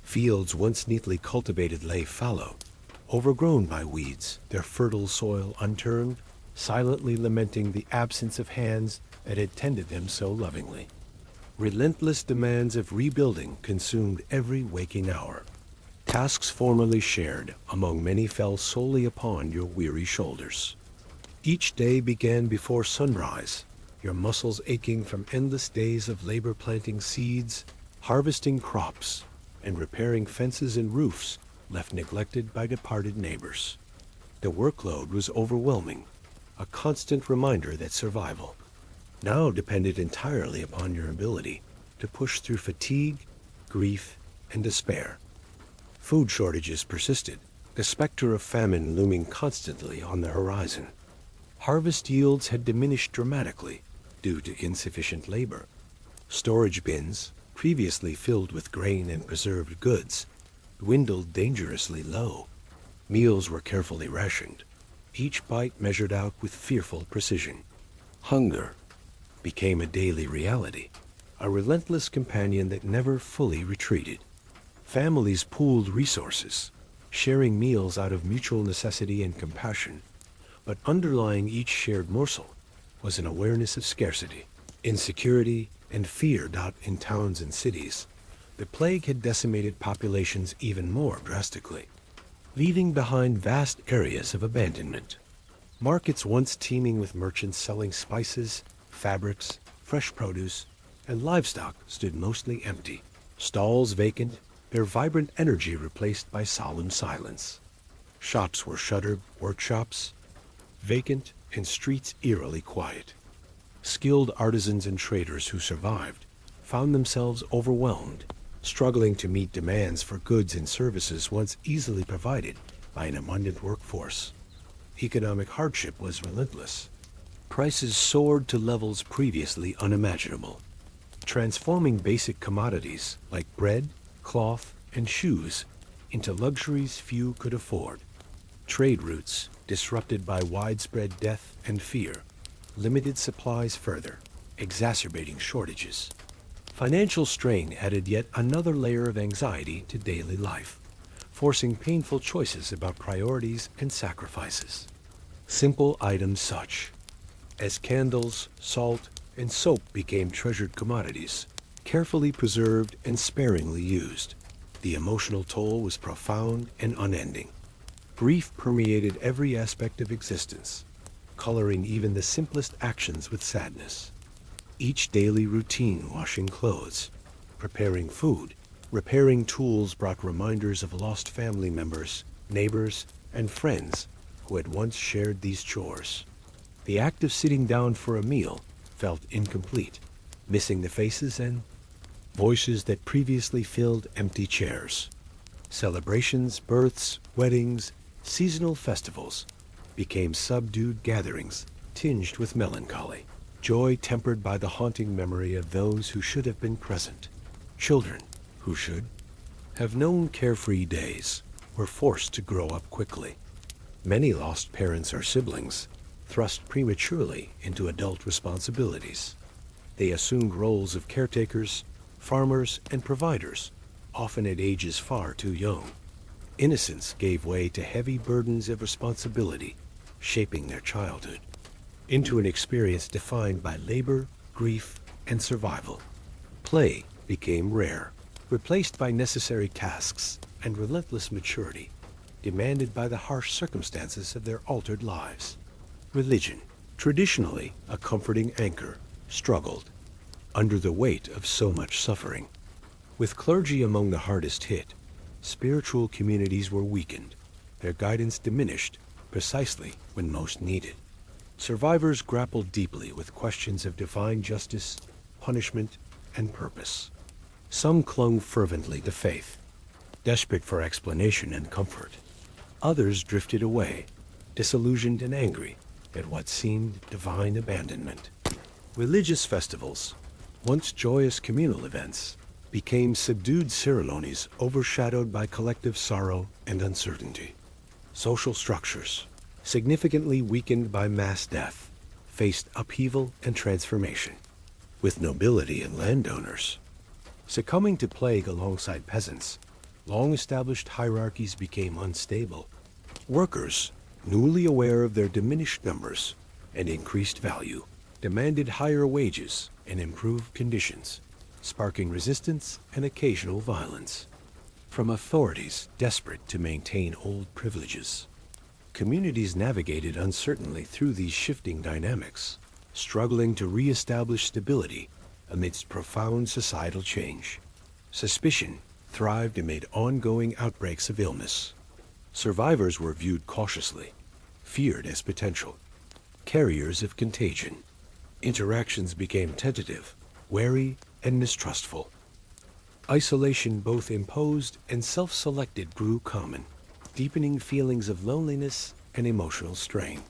A: Fields once neatly cultivated lay fallow, overgrown by weeds, their fertile soil unturned, silently lamenting the absence of hands that had tended them so lovingly. Relentless demands of rebuilding consumed every waking hour. Tasks formerly shared among many fell solely upon your weary shoulders. Each day began before sunrise, your muscles aching from endless days of labor planting seeds, harvesting crops, and repairing fences and roofs left neglected by departed neighbors. The workload was overwhelming, a constant reminder that survival now depended entirely upon your ability to push through fatigue, grief, and despair. Food shortages persisted, the specter of famine looming constantly on the horizon. Harvest yields had diminished dramatically due to insufficient labor. Storage bins, previously filled with grain and preserved goods, dwindled dangerously low. Meals were carefully rationed, each bite measured out with fearful precision. Hunger became a daily reality, a relentless companion that never fully retreated. Families pooled resources, sharing meals out of mutual necessity and compassion, but underlying each shared morsel was an awareness of scarcity, insecurity, and fear. In towns and cities, the plague had decimated populations even more drastically, leaving behind vast areas of abandonment. Markets once teeming with merchants selling spices, fabrics, fresh produce, and livestock stood mostly empty, stalls vacant, their vibrant energy replaced by solemn silence. Shops were shuttered, workshops vacant, and streets eerily quiet. Skilled artisans and traders who survived found themselves overwhelmed, struggling to meet demands for goods and services once easily provided by an abundant workforce. Economic hardship was relentless. Prices soared to levels previously unimaginable, transforming basic commodities like bread, cloth, and shoes into luxuries few could afford. Trade routes, disrupted by widespread death and fear, limited supplies further, exacerbating shortages. Financial strain added yet another layer of anxiety to daily life, forcing painful choices about priorities and sacrifices. Simple items such as candles, salt, and soap became treasured commodities, carefully preserved and sparingly used. The emotional toll was profound and unending. Grief permeated every aspect of existence, coloring even the simplest actions with sadness. Each daily routine, washing clothes, preparing food, repairing tools, brought reminders of lost family members, neighbors, and friends who had once shared these chores. The act of sitting down for a meal felt incomplete, missing the faces and voices that previously filled empty chairs. Celebrations, births, weddings, seasonal festivals became subdued gatherings tinged with melancholy, joy tempered by the haunting memory of those who should have been present. Children, who should have known carefree days, were forced to grow up quickly. Many lost parents or siblings, thrust prematurely into adult responsibilities. They assumed roles of caretakers, farmers, and providers, often at ages far too young. Innocence gave way to heavy burdens of responsibility, shaping their childhood into an experience defined by labor, grief, and survival. Play became rare, replaced by necessary tasks and relentless maturity, demanded by the harsh circumstances of their altered lives. Religion, traditionally a comforting anchor, struggled under the weight of so much suffering. With clergy among the hardest hit, spiritual communities were weakened, their guidance diminished precisely when most needed. Survivors grappled deeply with questions of divine justice, punishment, and purpose. Some clung fervently to faith, desperate for explanation and comfort. Others drifted away, disillusioned and angry at what seemed divine abandonment. Religious festivals, once joyous communal events, became subdued ceremonies overshadowed by collective sorrow and uncertainty. Social structures, significantly weakened by mass death, faced upheaval and transformation, with nobility and landowners succumbing to plague alongside peasants. Long-established hierarchies became unstable. Workers, newly aware of their diminished numbers and increased value, demanded higher wages and improved conditions, sparking resistance and occasional violence from authorities desperate to maintain old privileges. Communities navigated uncertainly through these shifting dynamics, struggling to re-establish stability amidst profound societal change. Suspicion thrived amid ongoing outbreaks of illness. Survivors were viewed cautiously, feared as potential carriers of contagion. Interactions became tentative, wary, and mistrustful. Isolation, both imposed and self-selected, grew common, deepening feelings of loneliness and emotional strain.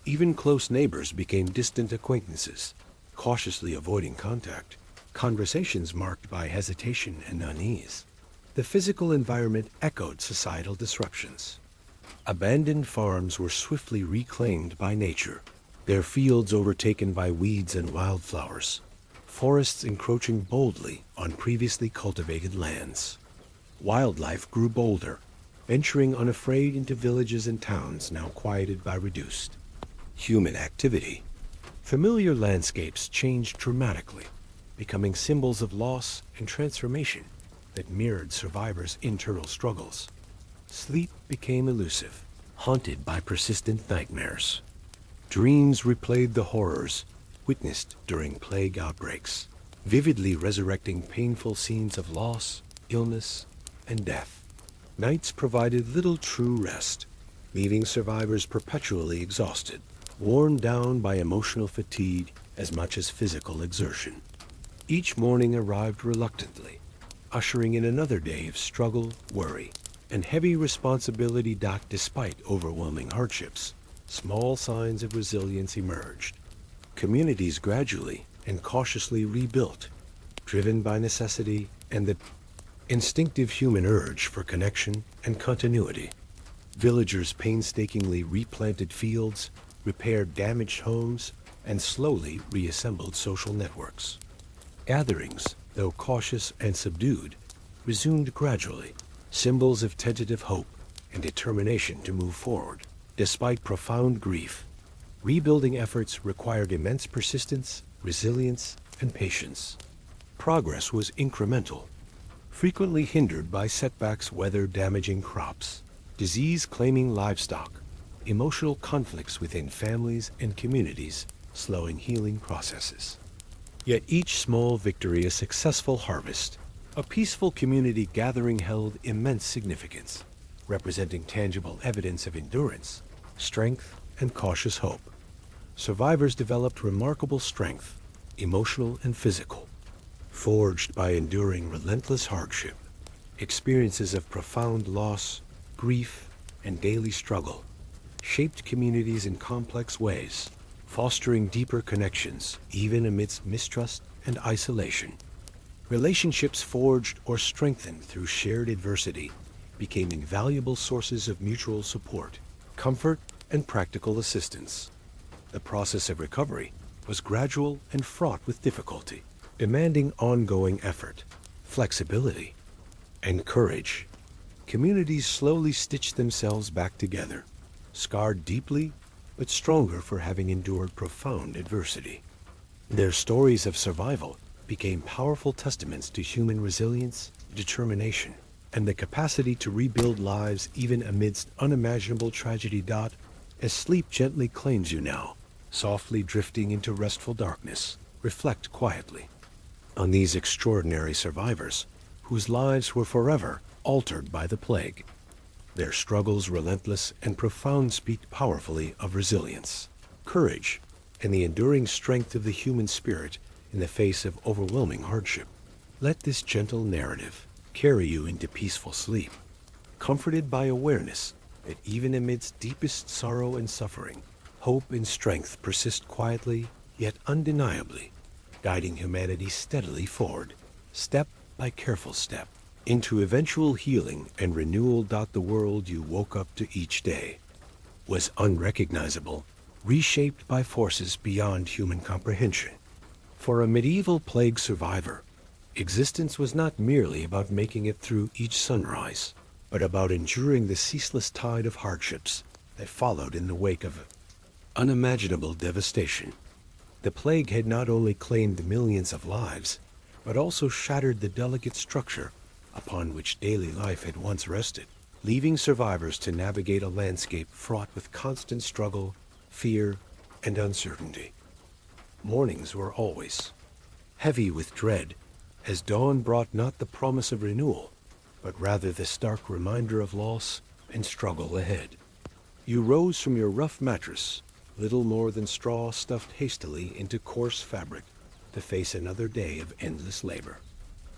A: Even close neighbors became distant acquaintances, cautiously avoiding contact, conversations marked by hesitation and unease. The physical environment echoed societal disruptions. Abandoned farms were swiftly reclaimed by nature, their fields overtaken by weeds and wildflowers, forests encroaching boldly on previously cultivated lands. Wildlife grew bolder, venturing unafraid into villages and towns now quieted by reduced human activity. Familiar landscapes changed dramatically, becoming symbols of loss and transformation that mirrored survivors' internal struggles. Sleep became elusive, haunted by persistent nightmares. Dreams replayed the horrors witnessed during plague outbreaks, vividly resurrecting painful scenes of loss, illness, and death. Nights provided little true rest, leaving survivors perpetually exhausted, worn down by emotional fatigue as much as physical exertion. Each morning arrived reluctantly, ushering in another day of struggle, worry, and heavy responsibility. Despite overwhelming hardships, small signs of resilience emerged. Communities gradually and cautiously rebuilt, driven by necessity and the instinctive human urge for connection and continuity. Villagers painstakingly replanted fields, repaired damaged homes, and slowly reassembled social networks. Gatherings, though cautious and subdued, resumed gradually, symbols of tentative hope and determination to move forward. Despite profound grief, rebuilding efforts required immense persistence, resilience, and patience. Progress was incremental, frequently hindered by setbacks, weather-damaging crops, disease-claiming livestock, emotional conflicts within families and communities, slowing healing processes. Yet each small victory a successful harvest. A peaceful community gathering held immense significance, representing tangible evidence of endurance, strength, and cautious hope. Survivors developed remarkable strength, emotional and physical, forged by enduring relentless hardship. Experiences of profound loss, grief, and daily struggle shaped communities in complex ways, fostering deeper connections even amidst mistrust and isolation. Relationships forged or strengthened through shared adversity became invaluable sources of mutual support, comfort, and practical assistance. The process of recovery was gradual and fraught with difficulty, demanding ongoing effort, flexibility, and courage. Communities slowly stitched themselves back together, scarred deeply but stronger for having endured profound adversity. Their stories of survival became powerful testaments to human resilience, determination, and the capacity to rebuild lives even amidst unimaginable tragedy. As sleep gently claims you now, softly drifting into restful darkness, reflect quietly on these extraordinary survivors whose lives were forever altered by the plague. Their struggles, relentless and profound, speak powerfully of resilience, courage, and the enduring strength of the human spirit in the face of overwhelming hardship. Let this gentle narrative carry you into peaceful sleep, comforted by awareness that even amidst deepest sorrow and suffering, hope and strength persist quietly yet undeniably, guiding humanity steadily forward, step by careful step, into eventual healing and renewal. The world you woke up to each day was unrecognizable, reshaped by forces beyond human comprehension. For a medieval plague survivor, existence was not merely about making it through each sunrise, but about enduring the ceaseless tide of hardships that followed in the wake of unimaginable devastation. The plague had not only claimed millions of lives, but also shattered the delicate structure upon which daily life had once rested, leaving survivors to navigate a landscape fraught with constant struggle, fear, and uncertainty. Mornings were always heavy with dread, as dawn brought not the promise of renewal, but rather the stark reminder of loss and struggle ahead. You rose from your rough mattress, little more than straw stuffed hastily into coarse fabric, to face another day of endless labor.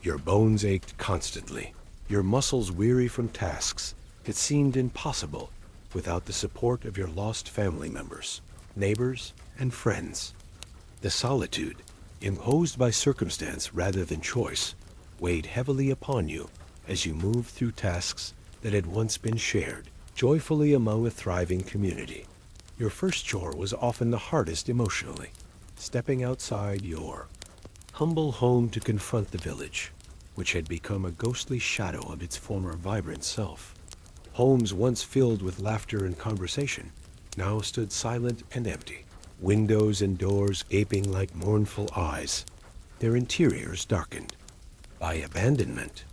A: Your bones ached constantly, your muscles weary from tasks that seemed impossible without the support of your lost family members, neighbors, and friends. The solitude, imposed by circumstance rather than choice, weighed heavily upon you as you moved through tasks that had once been shared joyfully among a thriving community. Your first chore was often the hardest emotionally, stepping outside your humble home to confront the village, which had become a ghostly shadow of its former vibrant self. Homes once filled with laughter and conversation now stood silent and empty, windows and doors gaping like mournful eyes, their interiors darkened by abandonment.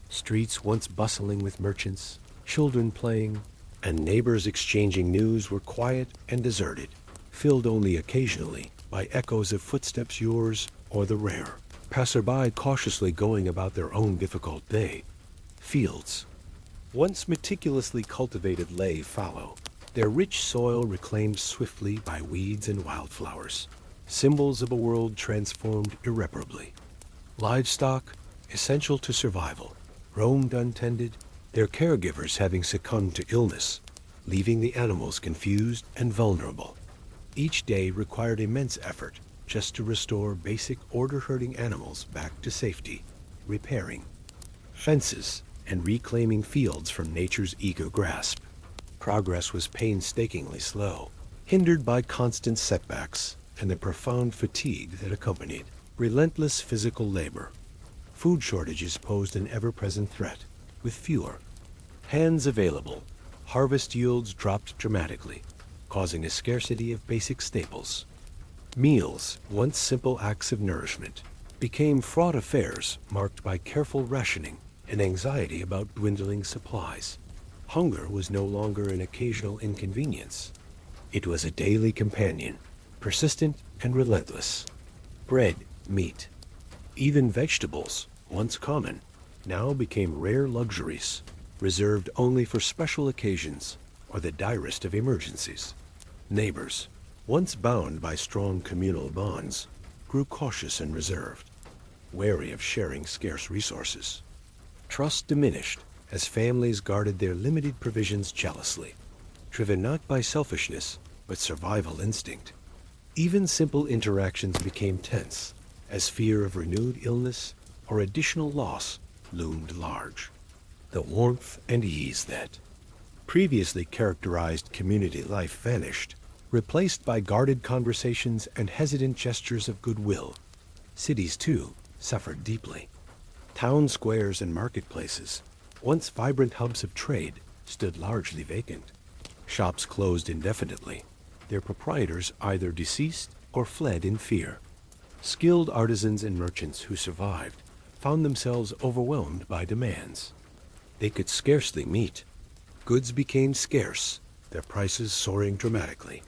A: Streets once bustling with merchants, children playing, and neighbors exchanging news were quiet and deserted, filled only occasionally by echoes of footsteps, yours or the rare passerby cautiously going about their own difficult day. Fields, once meticulously cultivated, lay fallow, their rich soil reclaimed swiftly by weeds and wildflowers, symbols of a world transformed irreparably. Livestock, essential to survival, roamed untended, their caregivers having succumbed to illness, leaving the animals confused and vulnerable. Each day required immense effort just to restore basic order-herding animals back to safety, repairing fences and reclaiming fields from nature's eager grasp. Progress was painstakingly slow, hindered by constant setbacks and the profound fatigue that accompanied relentless physical labor. Food shortages posed an ever-present threat. With fewer hands available, harvest yields dropped dramatically, causing a scarcity of basic staples. Meals, once simple acts of nourishment, became fraught affairs marked by careful rationing and anxiety about dwindling supplies. Hunger was no longer an occasional inconvenience. It was a daily companion, persistent and relentless. Bread, meat, even vegetables, once common, now became rare luxuries, reserved only for special occasions or the direst of emergencies. Neighbors, once bound by strong communal bonds, grew cautious and reserved, wary of sharing scarce resources. Trust diminished as families guarded their limited provisions jealously, driven not by selfishness, but survival instinct. Even simple interactions became tense, as fear of renewed illness or additional loss loomed large. The warmth and ease that previously characterized community life vanished, replaced by guarded conversations and hesitant gestures of goodwill. Cities, too, suffered deeply. Town squares and marketplaces, once vibrant hubs of trade, stood largely vacant. Shops closed indefinitely, their proprietors either deceased or fled in fear. Skilled artisans and merchants who survived found themselves overwhelmed by demands they could scarcely meet. Goods became scarce, their prices soaring dramatically.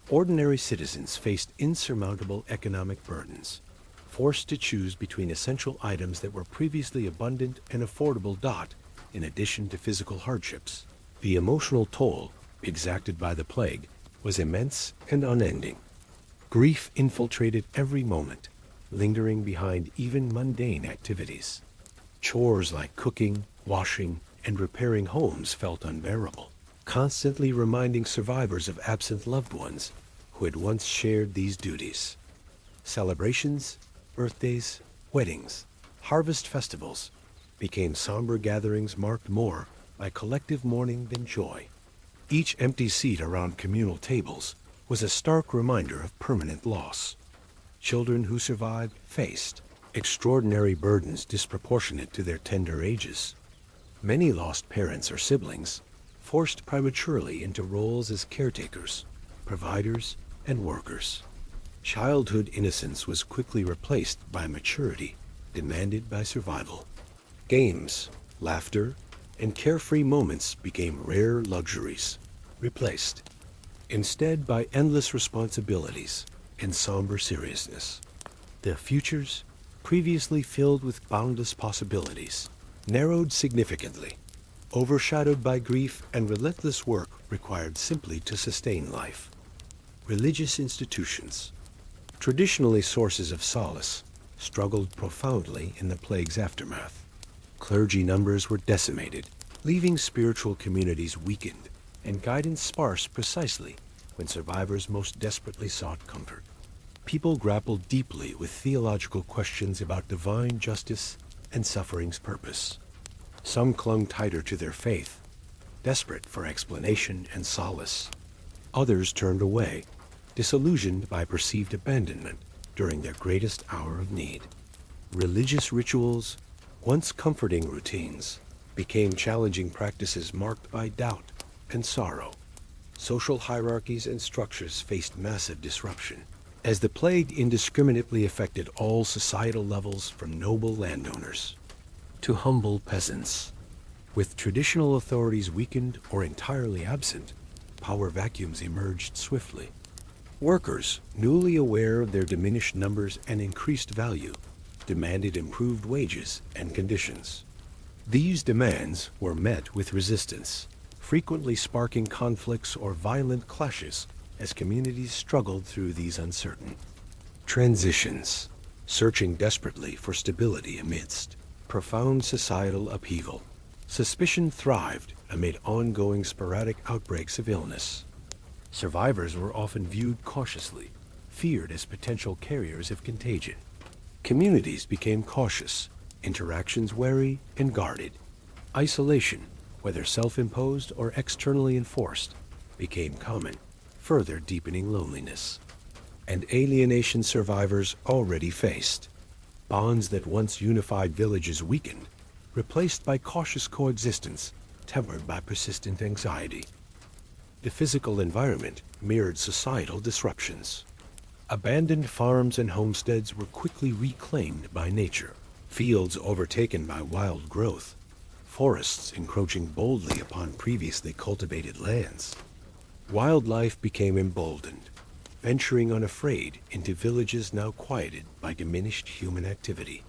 A: Ordinary citizens faced insurmountable economic burdens, forced to choose between essential items that were previously abundant and affordable. In addition to physical hardships, the emotional toll exacted by the plague was immense and unending. Grief infiltrated every moment, lingering behind even mundane activities. Chores like cooking, washing, and repairing homes felt unbearable, constantly reminding survivors of absent loved ones who had once shared these duties. Celebrations, birthdays, weddings, harvest festivals became somber gatherings marked more by collective mourning than joy. Each empty seat around communal tables was a stark reminder of permanent loss. Children who survived faced extraordinary burdens disproportionate to their tender ages. Many lost parents or siblings, forced prematurely into roles as caretakers, providers, and workers. Childhood innocence was quickly replaced by maturity demanded by survival. Games, laughter, and carefree moments became rare luxuries, replaced instead by endless responsibilities and somber seriousness. The futures, previously filled with boundless possibilities, narrowed significantly, overshadowed by grief and relentless work required simply to sustain life. Religious institutions, traditionally sources of solace, struggled profoundly in the plague's aftermath. Clergy numbers were decimated, leaving spiritual communities weakened and guidance sparse precisely when survivors most desperately sought comfort. People grappled deeply with theological questions about divine justice and suffering's purpose. Some clung tighter to their faith, desperate for explanation and solace. Others turned away, disillusioned by perceived abandonment during their greatest hour of need. Religious rituals, once comforting routines, became challenging practices marked by doubt and sorrow. Social hierarchies and structures faced massive disruption, as the plague indiscriminately affected all societal levels from noble landowners to humble peasants. With traditional authorities weakened or entirely absent, power vacuums emerged swiftly. Workers, newly aware of their diminished numbers and increased value, demanded improved wages and conditions. These demands were met with resistance, frequently sparking conflicts or violent clashes as communities struggled through these uncertain transitions, searching desperately for stability amidst profound societal upheaval. Suspicion thrived amid ongoing sporadic outbreaks of illness. Survivors were often viewed cautiously, feared as potential carriers of contagion. Communities became cautious, interactions wary and guarded. Isolation, whether self-imposed or externally enforced, became common, further deepening loneliness. And alienation survivors already faced. Bonds that once unified villages weakened, replaced by cautious coexistence, tempered by persistent anxiety. The physical environment mirrored societal disruptions. Abandoned farms and homesteads were quickly reclaimed by nature, fields overtaken by wild growth, forests encroaching boldly upon previously cultivated lands. Wildlife became emboldened, venturing unafraid into villages now quieted by diminished human activity.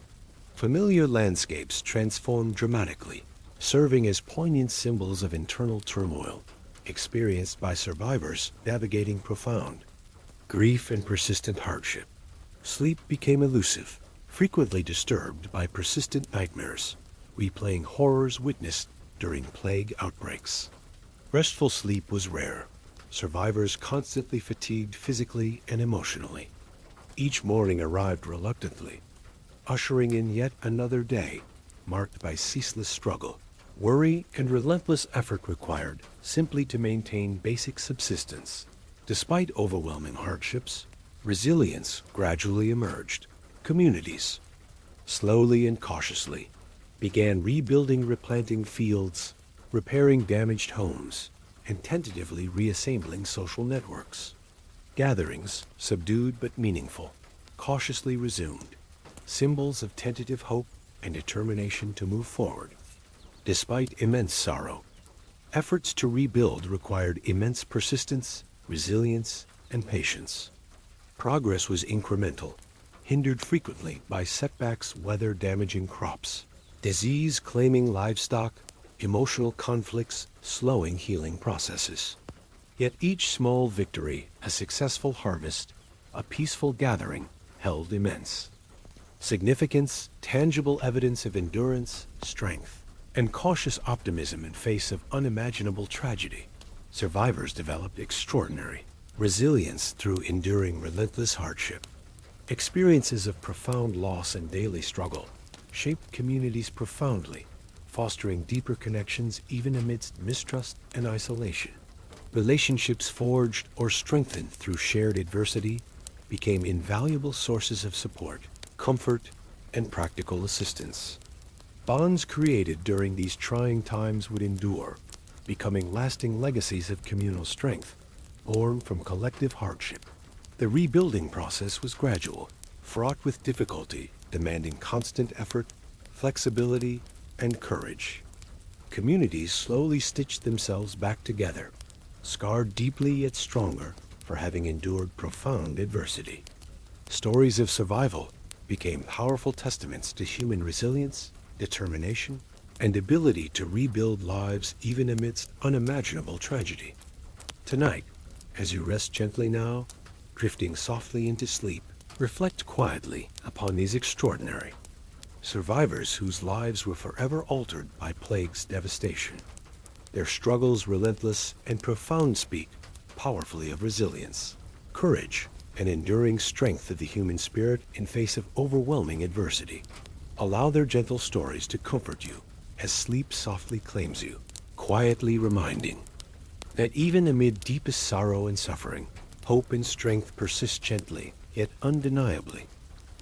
A: Familiar landscapes transformed dramatically, serving as poignant symbols of internal turmoil, experienced by survivors navigating profound grief and persistent hardship. Sleep became elusive, frequently disturbed by persistent nightmares, replaying horrors witnessed during plague outbreaks. Restful sleep was rare, survivors constantly fatigued physically and emotionally. Each morning arrived reluctantly, ushering in yet another day marked by ceaseless struggle, worry, and relentless effort required simply to maintain basic subsistence. Despite overwhelming hardships, resilience gradually emerged. Communities, slowly and cautiously, began rebuilding, replanting fields, repairing damaged homes, and tentatively reassembling social networks. Gatherings, subdued but meaningful, cautiously resumed, symbols of tentative hope and determination to move forward. Despite immense sorrow, efforts to rebuild required immense persistence, resilience, and patience. Progress was incremental, hindered frequently by setbacks, weather-damaging crops, disease-claiming livestock, emotional conflicts slowing healing processes. Yet each small victory, a successful harvest, a peaceful gathering, held immense significance, tangible evidence of endurance, strength, and cautious optimism in face of unimaginable tragedy. Survivors developed extraordinary resilience through enduring relentless hardship. Experiences of profound loss and daily struggle shaped communities profoundly, fostering deeper connections even amidst mistrust and isolation. Relationships forged or strengthened through shared adversity became invaluable sources of support, comfort, and practical assistance. Bonds created during these trying times would endure, becoming lasting legacies of communal strength, born from collective hardship. The rebuilding process was gradual, fraught with difficulty, demanding constant effort, flexibility, and courage. Communities slowly stitched themselves back together, scarred deeply yet stronger for having endured profound adversity. Stories of survival became powerful testaments to human resilience, determination, and ability to rebuild lives even amidst unimaginable tragedy. Tonight, as you rest gently now, drifting softly into sleep, reflect quietly upon these extraordinary survivors whose lives were forever altered by plague's devastation. Their struggles relentless and profound speak powerfully of resilience, courage, and enduring strength of the human spirit in face of overwhelming adversity. Allow their gentle stories to comfort you as sleep softly claims you, quietly reminding that even amid deepest sorrow and suffering, hope and strength persist gently, yet undeniably,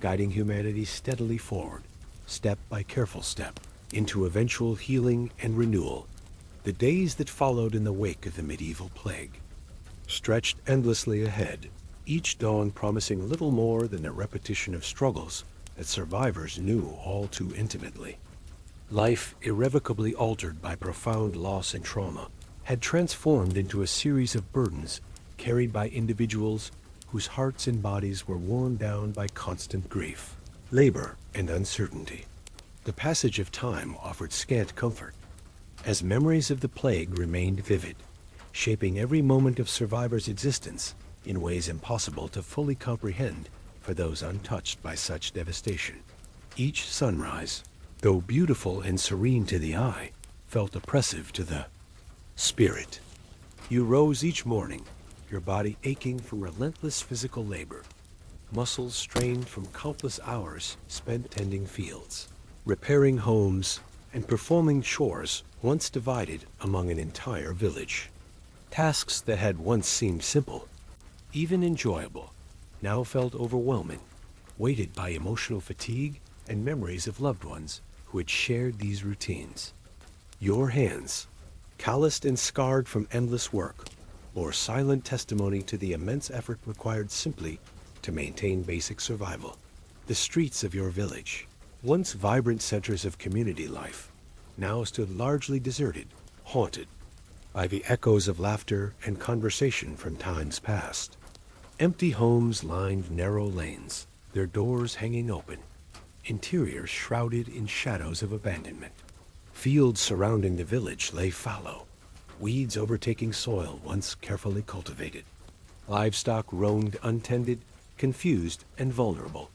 A: guiding humanity steadily forward, step by careful step, into eventual healing and renewal. The days that followed in the wake of the medieval plague stretched endlessly ahead, each dawn promising little more than a repetition of struggles that survivors knew all too intimately. Life, irrevocably altered by profound loss and trauma, had transformed into a series of burdens carried by individuals whose hearts and bodies were worn down by constant grief, labor, and uncertainty. The passage of time offered scant comfort, as memories of the plague remained vivid, shaping every moment of survivors' existence in ways impossible to fully comprehend for those untouched by such devastation. Each sunrise, though beautiful and serene to the eye, felt oppressive to the spirit. You rose each morning, your body aching from relentless physical labor, muscles strained from countless hours spent tending fields, repairing homes, and performing chores once divided among an entire village. Tasks that had once seemed simple, even enjoyable, now felt overwhelming, weighted by emotional fatigue and memories of loved ones who had shared these routines. Your hands, calloused and scarred from endless work, bore silent testimony to the immense effort required simply to maintain basic survival. The streets of your village, once vibrant centers of community life, now stood largely deserted, haunted by the echoes of laughter and conversation from times past. Empty homes lined narrow lanes, their doors hanging open, interiors shrouded in shadows of abandonment. Fields surrounding the village lay fallow, weeds overtaking soil once carefully cultivated. Livestock roamed untended, confused and vulnerable.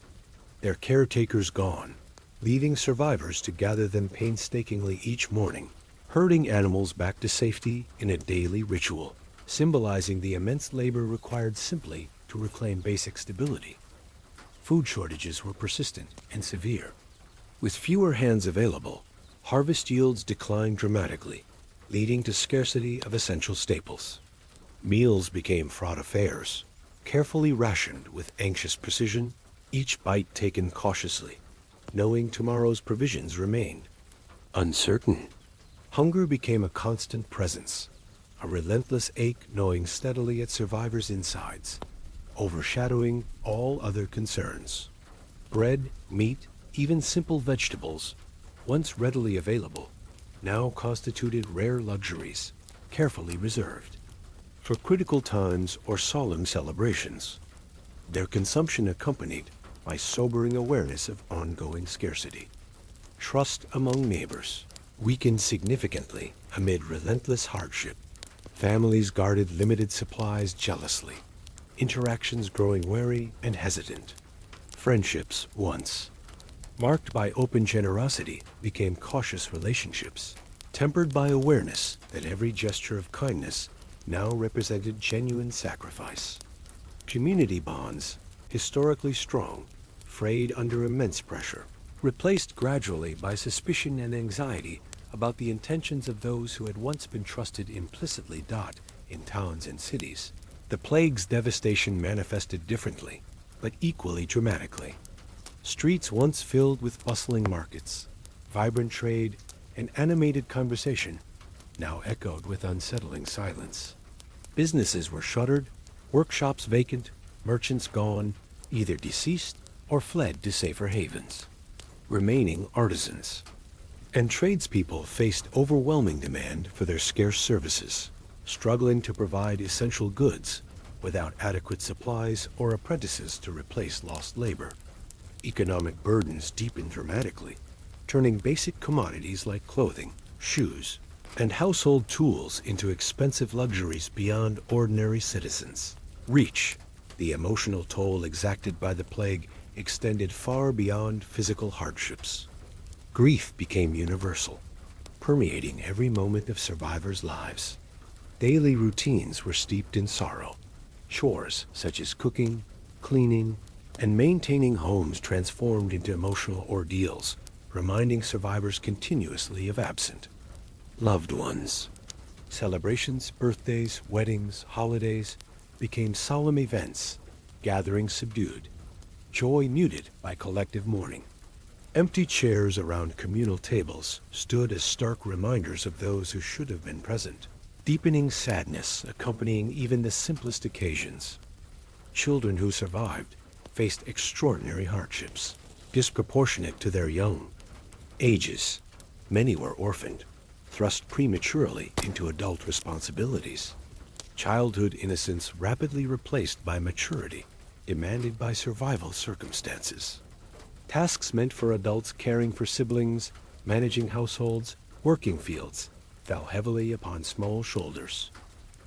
A: their caretakers gone, leaving survivors to gather them painstakingly each morning, herding animals back to safety in a daily ritual, symbolizing the immense labor required simply to reclaim basic stability. Food shortages were persistent and severe. With fewer hands available, harvest yields declined dramatically, leading to scarcity of essential staples. Meals became fraught affairs, carefully rationed with anxious precision, each bite taken cautiously, knowing tomorrow's provisions remained uncertain. Hunger became a constant presence, a relentless ache gnawing steadily at survivors' insides, overshadowing all other concerns. Bread, meat, even simple vegetables, once readily available, now constituted rare luxuries, carefully reserved for critical times or solemn celebrations, their consumption accompanied by sobering awareness of ongoing scarcity. Trust among neighbors weakened significantly amid relentless hardship. Families guarded limited supplies jealously, interactions growing wary and hesitant. Friendships, once marked by open generosity, became cautious relationships, tempered by awareness that every gesture of kindness now represented genuine sacrifice. Community bonds, historically strong, frayed under immense pressure, replaced gradually by suspicion and anxiety about the intentions of those who had once been trusted implicitly. In towns and cities, the plague's devastation manifested differently, but equally dramatically. Streets once filled with bustling markets, vibrant trade, and animated conversation, now echoed with unsettling silence. Businesses were shuttered, workshops vacant, merchants gone, either deceased or fled to safer havens. Remaining artisans and tradespeople faced overwhelming demand for their scarce services, struggling to provide essential goods without adequate supplies or apprentices to replace lost labor. Economic burdens deepened dramatically, turning basic commodities like clothing, shoes, and household tools into expensive luxuries beyond ordinary citizens' reach. The emotional toll exacted by the plague extended far beyond physical hardships. Grief became universal, permeating every moment of survivors' lives. Daily routines were steeped in sorrow. Chores such as cooking, cleaning, and maintaining homes transformed into emotional ordeals, reminding survivors continuously of absent loved ones. Celebrations, birthdays, weddings, holidays became solemn events, gatherings subdued, joy muted by collective mourning. Empty chairs around communal tables stood as stark reminders of those who should have been present, deepening sadness accompanying even the simplest occasions. Children who survived faced extraordinary hardships, disproportionate to their young ages. Many were orphaned, thrust prematurely into adult responsibilities. Childhood innocence rapidly replaced by maturity, demanded by survival circumstances. Tasks meant for adults caring for siblings, managing households, working fields, fell heavily upon small shoulders.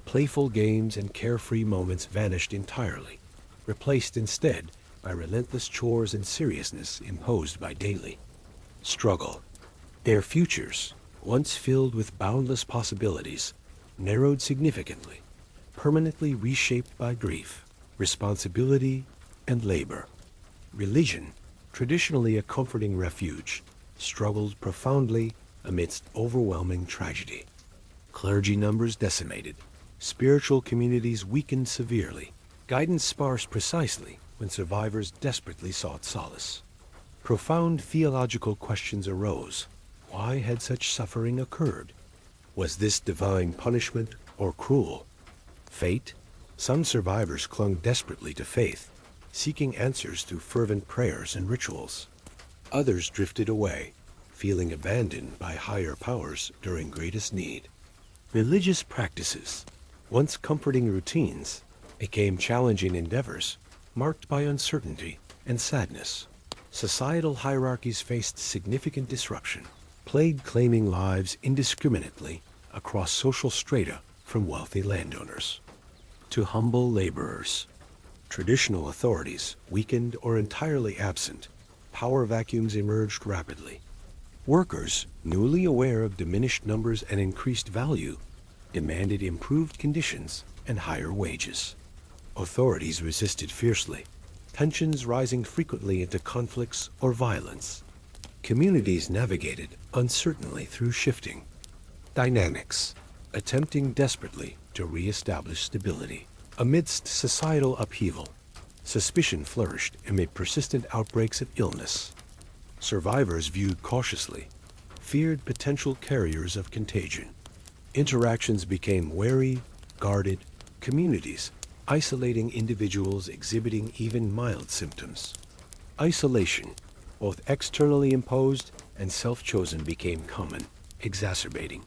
A: Playful games and carefree moments vanished entirely, replaced instead by relentless chores and seriousness imposed by daily struggle. Their futures, once filled with boundless possibilities, narrowed significantly, permanently reshaped by grief, responsibility, and labor. Religion, traditionally a comforting refuge, struggled profoundly amidst overwhelming tragedy. Clergy numbers decimated, spiritual communities weakened severely, guidance sparse precisely when survivors desperately sought solace. Profound theological questions arose. Why had such suffering occurred? Was this divine punishment or cruel fate? Some survivors clung desperately to faith, seeking answers through fervent prayers and rituals. Others drifted away, feeling abandoned by higher powers during greatest need. Religious practices, once comforting routines, became challenging endeavors marked by uncertainty and sadness. Societal hierarchies faced significant disruption, plague claiming lives indiscriminately across social strata, from wealthy landowners to humble laborers. Traditional authorities, weakened or entirely absent, power vacuums emerged rapidly. Workers, newly aware of diminished numbers and increased value, demanded improved conditions and higher wages. Authorities resisted fiercely, tensions rising frequently into conflicts or violence. Communities navigated uncertainly through shifting dynamics, attempting desperately to re-establish stability. Amidst societal upheaval, suspicion flourished amid persistent outbreaks of illness. Survivors viewed cautiously, feared potential carriers of contagion. Interactions became wary, guarded, communities isolating individuals exhibiting even mild symptoms. Isolation, both externally imposed and self-chosen, became common, exacerbating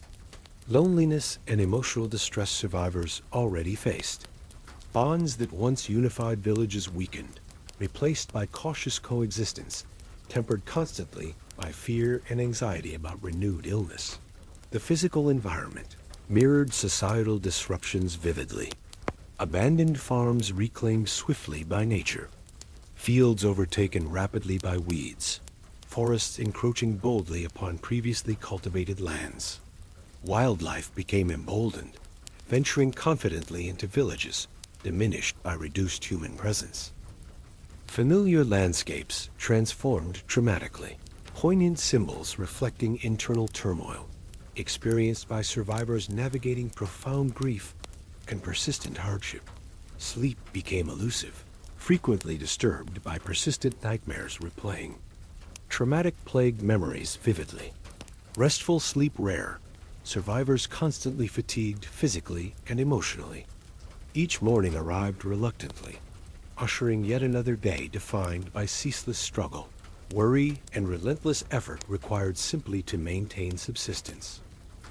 A: loneliness and emotional distress survivors already faced. Bonds that once unified villages weakened, replaced by cautious coexistence, tempered constantly by fear and anxiety about renewed illness. The physical environment mirrored societal disruptions vividly. Abandoned farms reclaimed swiftly by nature, fields overtaken rapidly by weeds, forests encroaching boldly upon previously cultivated lands. Wildlife became emboldened, venturing confidently into villages diminished by reduced human presence. Familiar landscapes transformed dramatically, poignant symbols reflecting internal turmoil, experienced by survivors navigating profound grief and persistent hardship. Sleep became elusive, frequently disturbed by persistent nightmares replaying. Traumatic plagued memories vividly. Restful sleep rare, survivors constantly fatigued physically and emotionally. Each morning arrived reluctantly, ushering yet another day defined by ceaseless struggle. Worry and relentless effort required simply to maintain subsistence.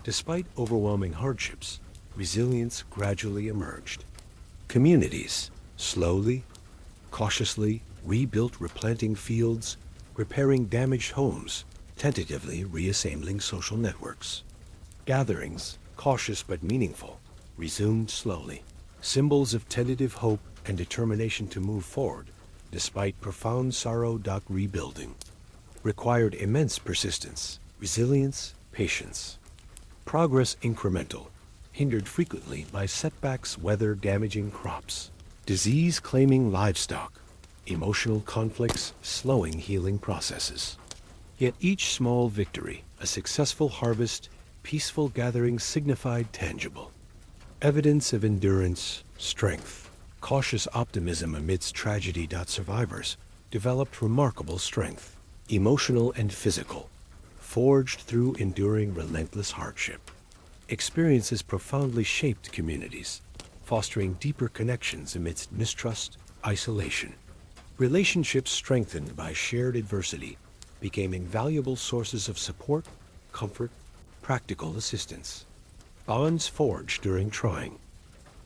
A: Despite overwhelming hardships, resilience gradually emerged. Communities, slowly, cautiously, rebuilt replanting fields, repairing damaged homes, tentatively reassembling social networks. Gatherings, cautious but meaningful, resumed slowly, symbols of tentative hope and determination to move forward, despite profound sorrow. Rebuilding required immense persistence, resilience, patience. Progress incremental, hindered frequently by setbacks, weather-damaging crops, disease-claiming livestock, emotional conflicts slowing healing processes. Yet each small victory, a successful harvest, peaceful gathering signified tangible evidence of endurance, strength, cautious optimism amidst tragedy. Survivors developed remarkable strength, emotional and physical, forged through enduring relentless hardship. Experiences profoundly shaped communities, fostering deeper connections amidst mistrust, isolation. Relationships strengthened by shared adversity became invaluable sources of support, comfort, practical assistance. Bonds forged during trying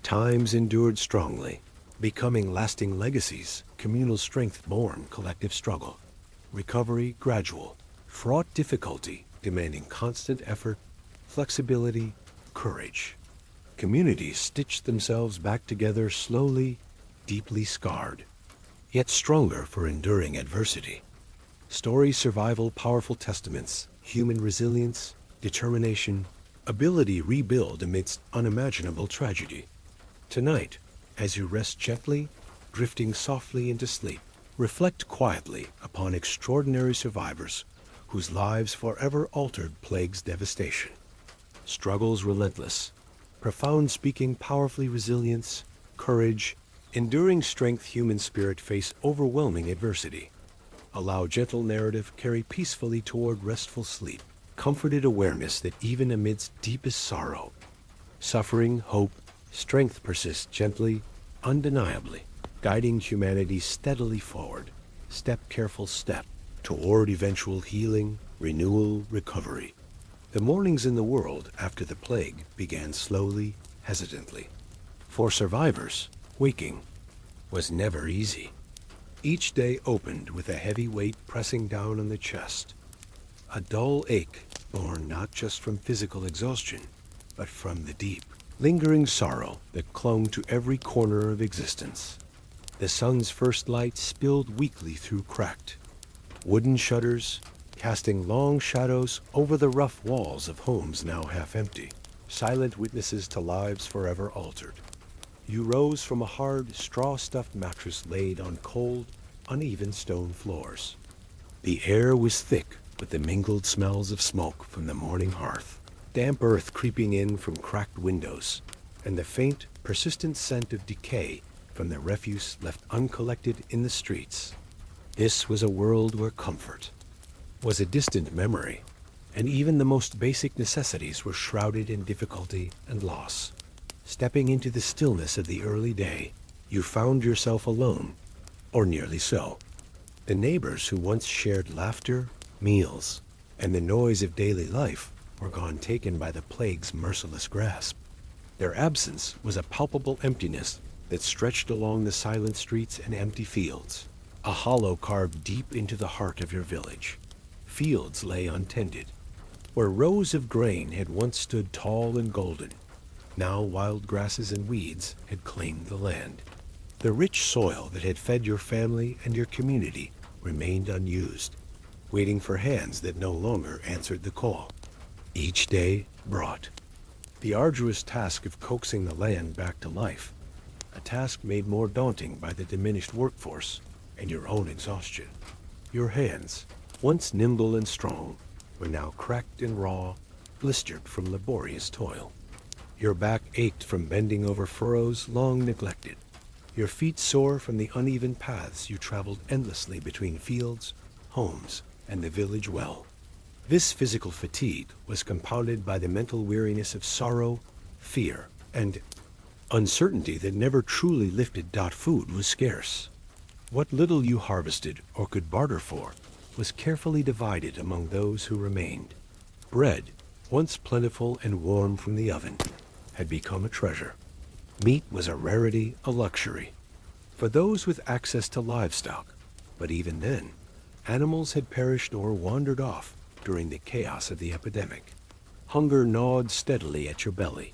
A: times endured strongly, becoming lasting legacies, communal strength born collective struggle. Recovery gradual, fraught difficulty, demanding constant effort, flexibility, courage. Communities stitched themselves back together slowly, deeply scarred, yet stronger for enduring adversity. Story survival powerful testaments, human resilience, determination, ability rebuild amidst unimaginable tragedy. Tonight, as you rest gently, drifting softly into sleep, reflect quietly upon extraordinary survivors whose lives forever altered plague's devastation. Struggles relentless, profound speaking powerfully resilience, courage, enduring strength human spirit face overwhelming adversity. Allow gentle narrative carry peacefully toward restful sleep, comforted awareness that even amidst deepest sorrow, suffering, hope, strength persists gently, undeniably, guiding humanity steadily forward, careful step, toward eventual healing, renewal, recovery. The mornings in the world after the plague began slowly, hesitantly. For survivors, waking was never easy. Each day opened with a heavy weight pressing down on the chest, a dull ache born not just from physical exhaustion, but from the deep, lingering sorrow that clung to every corner of existence. The sun's first light spilled weakly through cracked, wooden shutters casting long shadows over the rough walls of homes now half empty, silent witnesses to lives forever altered. You rose from a hard, straw-stuffed mattress laid on cold, uneven stone floors. The air was thick with the mingled smells of smoke from the morning hearth, damp earth creeping in from cracked windows, and the faint, persistent scent of decay from the refuse left uncollected in the streets. This was a world where comfort was a distant memory, and even the most basic necessities were shrouded in difficulty and loss. Stepping into the stillness of the early day, you found yourself alone, or nearly so. The neighbors who once shared laughter, meals, and the noise of daily life were gone, taken by the plague's merciless grasp. Their absence was a palpable emptiness that stretched along the silent streets and empty fields, a hollow carved deep into the heart of your village. Fields lay untended, where rows of grain had once stood tall and golden. Now wild grasses and weeds had claimed the land. The rich soil that had fed your family and your community remained unused, waiting for hands that no longer answered the call. Each day brought the arduous task of coaxing the land back to life, a task made more daunting by the diminished workforce and your own exhaustion. Your hands, once nimble and strong, were now cracked and raw, blistered from laborious toil. Your back ached from bending over furrows long neglected, your feet sore from the uneven paths you traveled endlessly between fields, homes, and the village well. This physical fatigue was compounded by the mental weariness of sorrow, fear, and uncertainty that never truly lifted. Food was scarce. What little you harvested or could barter for was carefully divided among those who remained. Bread, once plentiful and warm from the oven, had become a treasure. Meat was a rarity, a luxury, for those with access to livestock, but even then, animals had perished or wandered off during the chaos of the epidemic. Hunger gnawed steadily at your belly,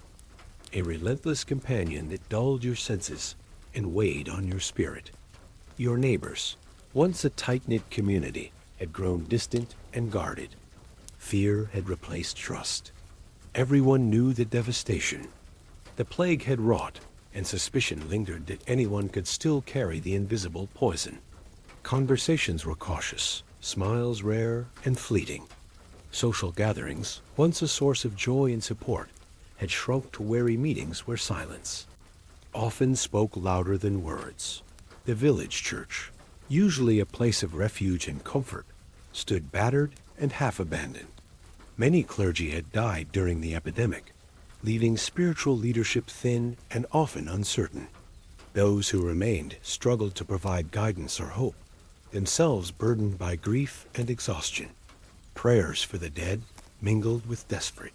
A: a relentless companion that dulled your senses and weighed on your spirit. Your neighbors, once a tight-knit community, had grown distant and guarded. Fear had replaced trust. Everyone knew the devastation the plague had wrought, and suspicion lingered that anyone could still carry the invisible poison. Conversations were cautious, smiles rare and fleeting. Social gatherings, once a source of joy and support, had shrunk to wary meetings where silence often spoke louder than words. The village church, usually a place of refuge and comfort, stood battered and half-abandoned. Many clergy had died during the epidemic, leaving spiritual leadership thin and often uncertain. Those who remained struggled to provide guidance or hope, themselves burdened by grief and exhaustion. Prayers for the dead mingled with desperate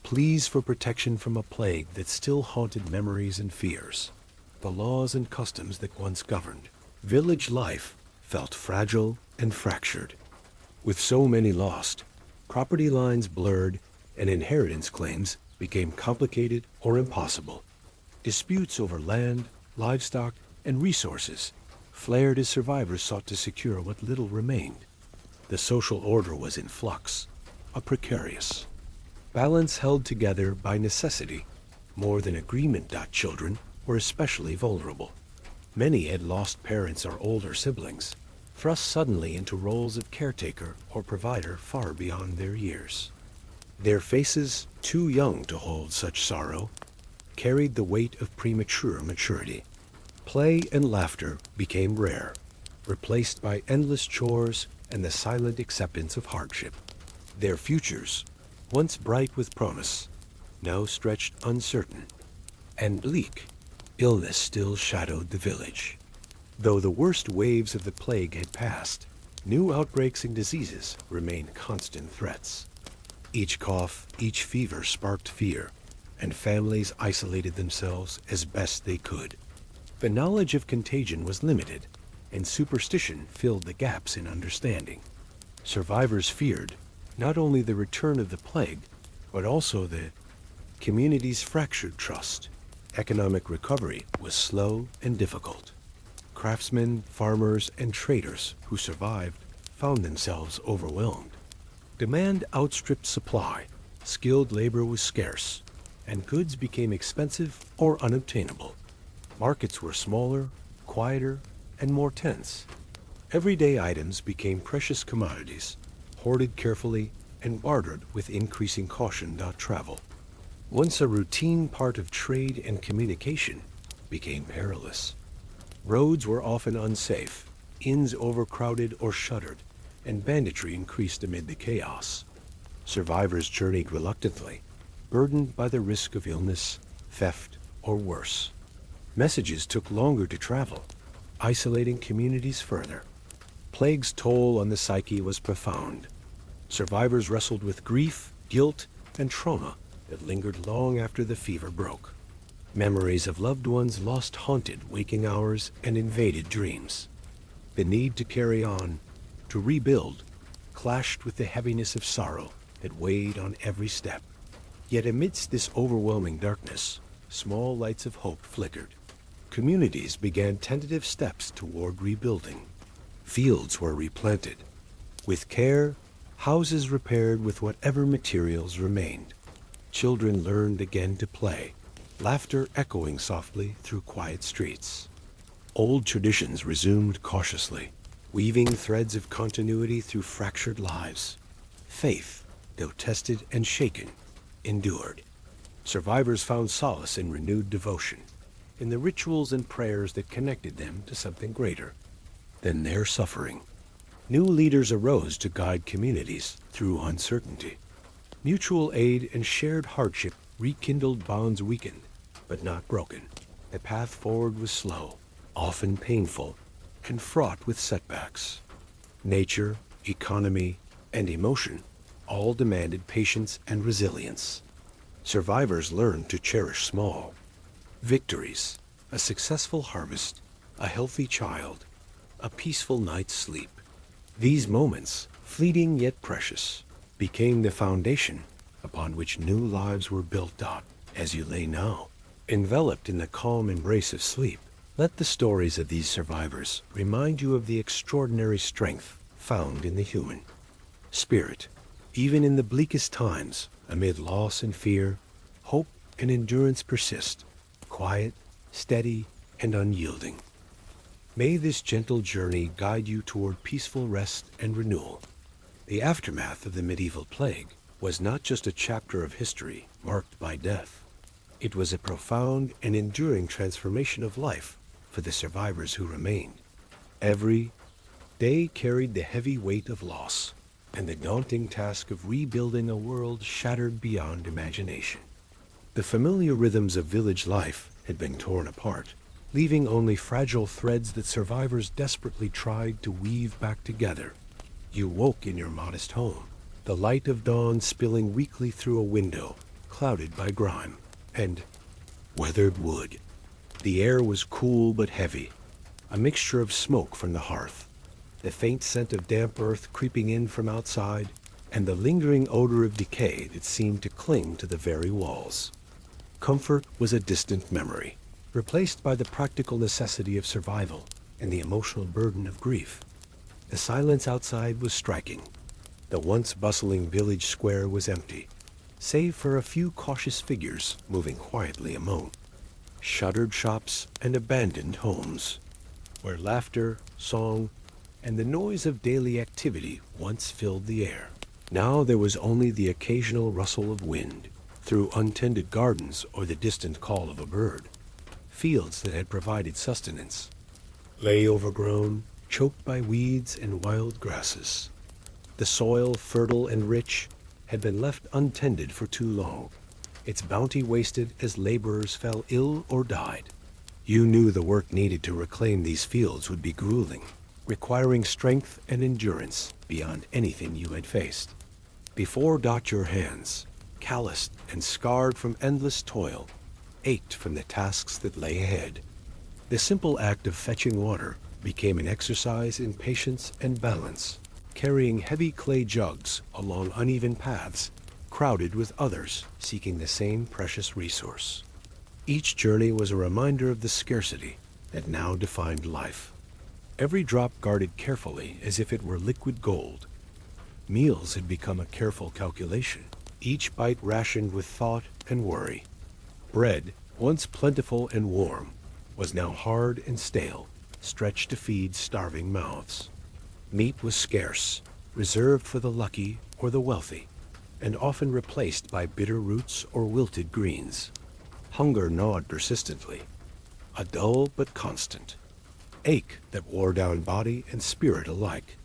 A: pleas for protection from a plague that still haunted memories and fears. The laws and customs that once governed village life felt fragile and fractured. With so many lost, property lines blurred and inheritance claims became complicated or impossible. Disputes over land, livestock, and resources flared as survivors sought to secure what little remained. The social order was in flux, a precarious balance held together by necessity more than agreement. Children were especially vulnerable. Many had lost parents or older siblings, thrust suddenly into roles of caretaker or provider far beyond their years. Their faces, too young to hold such sorrow, carried the weight of premature maturity. Play and laughter became rare, replaced by endless chores and the silent acceptance of hardship. Their futures, once bright with promise, now stretched uncertain and bleak. Illness still shadowed the village. Though the worst waves of the plague had passed, new outbreaks and diseases remained constant threats. Each cough, each fever sparked fear, and families isolated themselves as best they could. The knowledge of contagion was limited, and superstition filled the gaps in understanding. Survivors feared not only the return of the plague, but also the community's fractured trust. Economic recovery was slow and difficult. Craftsmen, farmers, and traders who survived found themselves overwhelmed. Demand outstripped supply, skilled labor was scarce, and goods became expensive or unobtainable. Markets were smaller, quieter, and more tense. Everyday items became precious commodities, hoarded carefully and bartered with increasing caution. Travel, once a routine part of trade and communication, became perilous. Roads were often unsafe, inns overcrowded or shuttered, and banditry increased amid the chaos. Survivors journeyed reluctantly, burdened by the risk of illness, theft, or worse. Messages took longer to travel, isolating communities further. Plague's toll on the psyche was profound. Survivors wrestled with grief, guilt, and trauma that lingered long after the fever broke. Memories of loved ones lost haunted waking hours and invaded dreams. The need to carry on, to rebuild, clashed with the heaviness of sorrow that weighed on every step. Yet amidst this overwhelming darkness, small lights of hope flickered. Communities began tentative steps toward rebuilding. Fields were replanted. With care, houses repaired with whatever materials remained. Children learned again to play, laughter echoing softly through quiet streets. Old traditions resumed cautiously, weaving threads of continuity through fractured lives. Faith, though tested and shaken, endured. Survivors found solace in renewed devotion, in the rituals and prayers that connected them to something greater than their suffering. New leaders arose to guide communities through uncertainty. Mutual aid and shared hardship rekindled bonds weakened, but not broken. The path forward was slow, often painful, and fraught with setbacks. Nature, economy, and emotion all demanded patience and resilience. Survivors learned to cherish small victories, a successful harvest, a healthy child, a peaceful night's sleep. These moments, fleeting yet precious, became the foundation upon which new lives were built up. As you lay now, enveloped in the calm embrace of sleep, let the stories of these survivors remind you of the extraordinary strength found in the human spirit. Even in the bleakest times, amid loss and fear, hope and endurance persist, quiet, steady, and unyielding. May this gentle journey guide you toward peaceful rest and renewal. The aftermath of the medieval plague was not just a chapter of history marked by death. It was a profound and enduring transformation of life for the survivors who remained. Every day carried the heavy weight of loss and the daunting task of rebuilding a world shattered beyond imagination. The familiar rhythms of village life had been torn apart, leaving only fragile threads that survivors desperately tried to weave back together. You woke in your modest home, the light of dawn spilling weakly through a window, clouded by grime and weathered wood. The air was cool but heavy, a mixture of smoke from the hearth, the faint scent of damp earth creeping in from outside, and the lingering odor of decay that seemed to cling to the very walls. Comfort was a distant memory, replaced by the practical necessity of survival and the emotional burden of grief. The silence outside was striking. The once bustling village square was empty, save for a few cautious figures moving quietly among shuttered shops and abandoned homes, where laughter, song, and the noise of daily activity once filled the air. Now there was only the occasional rustle of wind through untended gardens or the distant call of a bird. Fields that had provided sustenance lay overgrown, choked by weeds and wild grasses. The soil, fertile and rich, had been left untended for too long, its bounty wasted as laborers fell ill or died. You knew the work needed to reclaim these fields would be grueling, requiring strength and endurance beyond anything you had faced. Before your hands, calloused and scarred from endless toil, ached from the tasks that lay ahead. The simple act of fetching water became an exercise in patience and balance, carrying heavy clay jugs along uneven paths, crowded with others seeking the same precious resource. Each journey was a reminder of the scarcity that now defined life. every drop guarded carefully as if it were liquid gold. Meals had become a careful calculation, each bite rationed with thought and worry. Bread, once plentiful and warm, was now hard and stale, stretched to feed starving mouths. Meat was scarce, reserved for the lucky or the wealthy, and often replaced by bitter roots or wilted greens. Hunger gnawed persistently, a dull but constant ache that wore down body and spirit alike.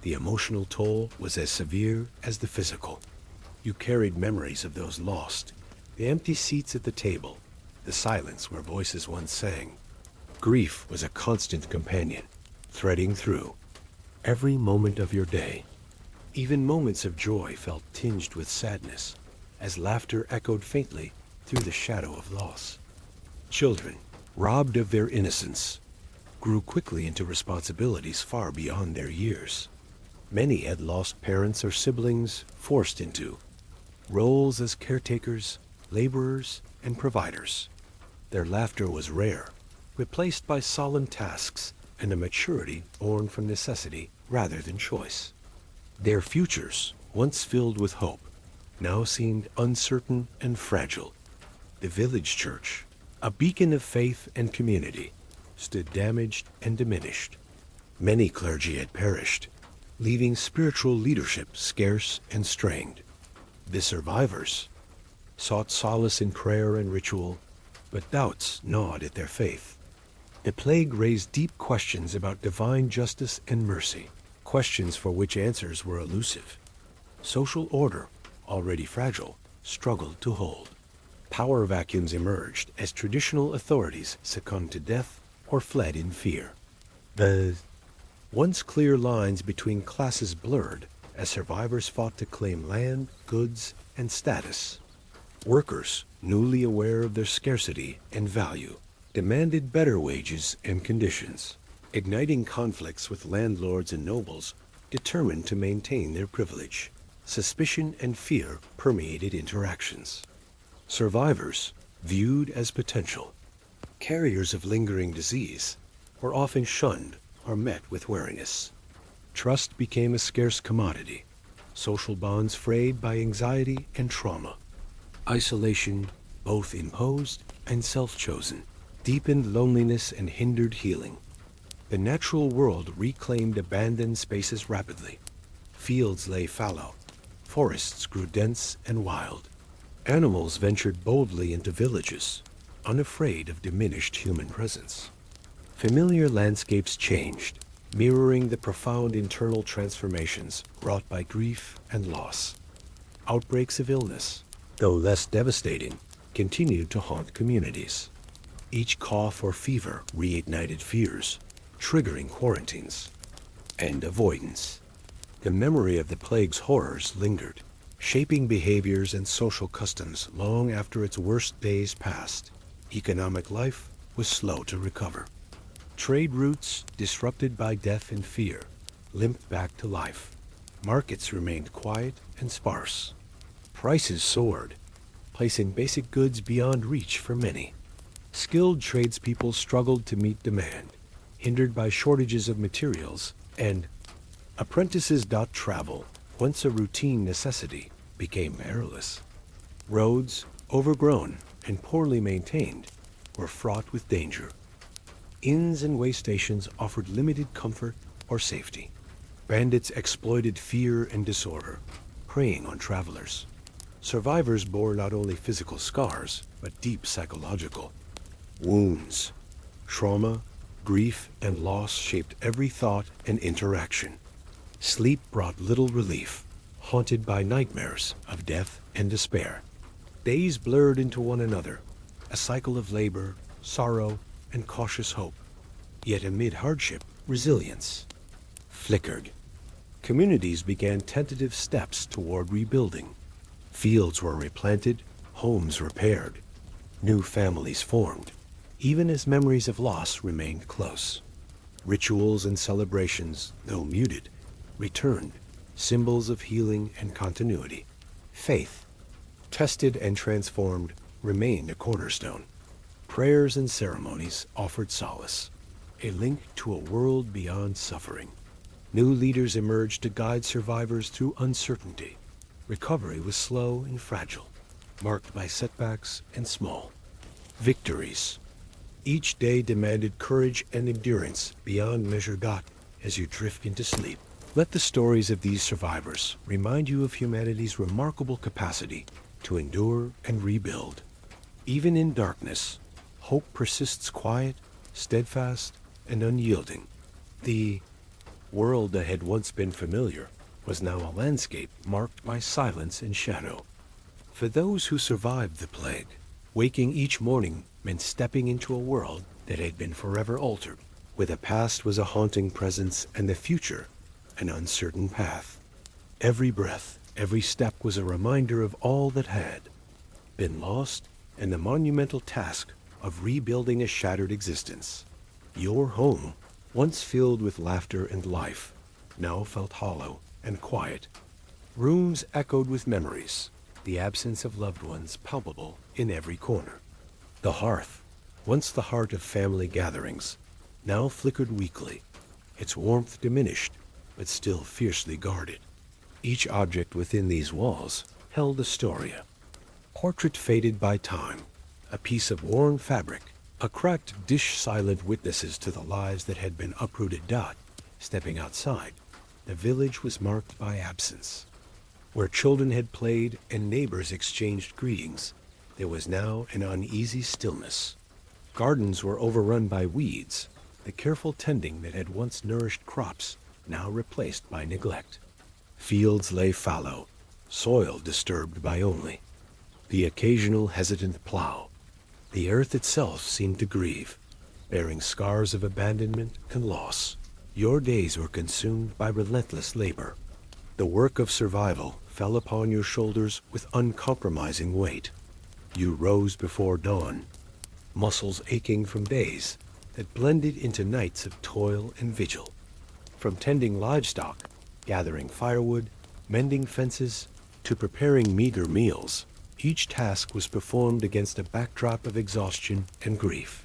A: The emotional toll was as severe as the physical. You carried memories of those lost, the empty seats at the table, the silence where voices once sang. Grief was a constant companion, threading through every moment of your day. Even moments of joy felt tinged with sadness, as laughter echoed faintly through the shadow of loss. Children, robbed of their innocence, grew quickly into responsibilities far beyond their years. Many had lost parents or siblings, forced into roles as caretakers, laborers, and providers. Their laughter was rare, replaced by solemn tasks and a maturity born from necessity rather than choice. Their futures, once filled with hope, now seemed uncertain and fragile. The village church, a beacon of faith and community, stood damaged and diminished. Many clergy had perished, leaving spiritual leadership scarce and strained. The survivors sought solace in prayer and ritual, but doubts gnawed at their faith. The plague raised deep questions about divine justice and mercy, questions for which answers were elusive. Social order, already fragile, struggled to hold. Power vacuums emerged as traditional authorities succumbed to death or fled in fear. The once clear lines between classes blurred as survivors fought to claim land, goods, and status. Workers, newly aware of their scarcity and value, demanded better wages and conditions, igniting conflicts with landlords and nobles determined to maintain their privilege. Suspicion and fear permeated interactions. Survivors, viewed as potential carriers of lingering disease, were often shunned or met with wariness. Trust became a scarce commodity, social bonds frayed by anxiety and trauma. Isolation, both imposed and self-chosen, deepened loneliness and hindered healing. The natural world reclaimed abandoned spaces rapidly. Fields lay fallow, forests grew dense and wild. Animals ventured boldly into villages, unafraid of diminished human presence. Familiar landscapes changed, mirroring the profound internal transformations wrought by grief and loss. Outbreaks of illness, though less devastating, continued to haunt communities. Each cough or fever reignited fears, triggering quarantines and avoidance. The memory of the plague's horrors lingered, shaping behaviors and social customs long after its worst days passed. Economic life was slow to recover. Trade routes, disrupted by death and fear, limped back to life. Markets remained quiet and sparse. Prices soared, placing basic goods beyond reach for many. Skilled tradespeople struggled to meet demand, hindered by shortages of materials, and apprentices. Travel, once a routine necessity, became perilous. Roads, overgrown and poorly maintained, were fraught with danger. Inns and way stations offered limited comfort or safety. Bandits exploited fear and disorder, preying on travelers. Survivors bore not only physical scars, but deep psychological wounds. Trauma, grief, and loss shaped every thought and interaction. Sleep brought little relief, haunted by nightmares of death and despair. Days blurred into one another, a cycle of labor, sorrow, and cautious hope. Yet amid hardship, resilience flickered. Communities began tentative steps toward rebuilding. Fields were replanted, homes repaired. New families formed, even as memories of loss remained close. Rituals and celebrations, though muted, returned, symbols of healing and continuity. Faith, tested and transformed, remained a cornerstone. Prayers and ceremonies offered solace. a link to a world beyond suffering. New leaders emerged to guide survivors through uncertainty. Recovery was slow and fragile, marked by setbacks and small victories. Each day demanded courage and endurance beyond measure. As you drift into sleep, let the stories of these survivors remind you of humanity's remarkable capacity to endure and rebuild. Even in darkness, hope persists quiet, steadfast, and unyielding. The world that had once been familiar was now a landscape marked by silence and shadow. For those who survived the plague, waking each morning meant stepping into a world that had been forever altered, where the past was a haunting presence and the future an uncertain path. Every breath, every step was a reminder of all that had been lost and the monumental task of rebuilding a shattered existence. Your home, once filled with laughter and life, now felt hollow and quiet. Rooms echoed with memories, the absence of loved ones palpable in every corner. The hearth, once the heart of family gatherings, now flickered weakly, its warmth diminished, but still fiercely guarded. Each object within these walls held a story. A portrait faded by time, a piece of worn fabric, a cracked dish silent witnesses to the lives that had been uprooted. Stepping outside, the village was marked by absence. Where children had played and neighbors exchanged greetings, there was now an uneasy stillness. Gardens were overrun by weeds, the careful tending that had once nourished crops now replaced by neglect. Fields lay fallow, soil disturbed by only the occasional hesitant plow. The earth itself seemed to grieve, bearing scars of abandonment and loss. Your days were consumed by relentless labor. The work of survival fell upon your shoulders with uncompromising weight. You rose before dawn, muscles aching from days that blended into nights of toil and vigil. From tending livestock, gathering firewood, mending fences, to preparing meager meals, each task was performed against a backdrop of exhaustion and grief.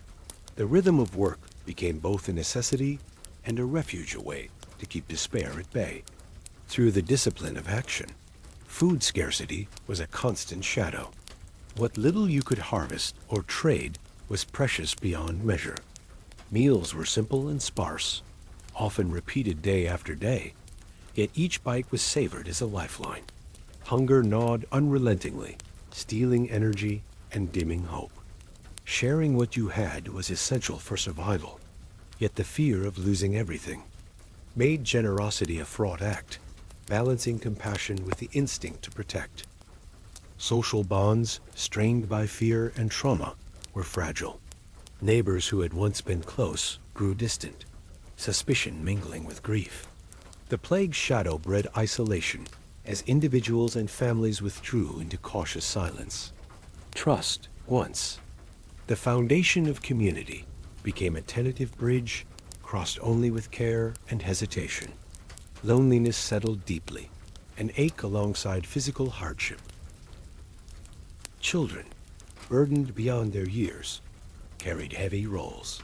A: The rhythm of work became both a necessity and a refuge, a way to keep despair at bay. Through the discipline of action, food scarcity was a constant shadow. What little you could harvest or trade was precious beyond measure. Meals were simple and sparse, often repeated day after day, yet each bite was savored as a lifeline. Hunger gnawed unrelentingly, stealing energy and dimming hope. Sharing what you had was essential for survival, yet the fear of losing everything made generosity a fraught act, balancing compassion with the instinct to protect. Social bonds, strained by fear and trauma, were fragile. Neighbors who had once been close grew distant, suspicion mingling with grief. The plague's shadow bred isolation as individuals and families withdrew into cautious silence. Trust, once the foundation of community, became a tentative bridge crossed only with care and hesitation. Loneliness settled deeply, an ache alongside physical hardship. Children, burdened beyond their years, carried heavy roles.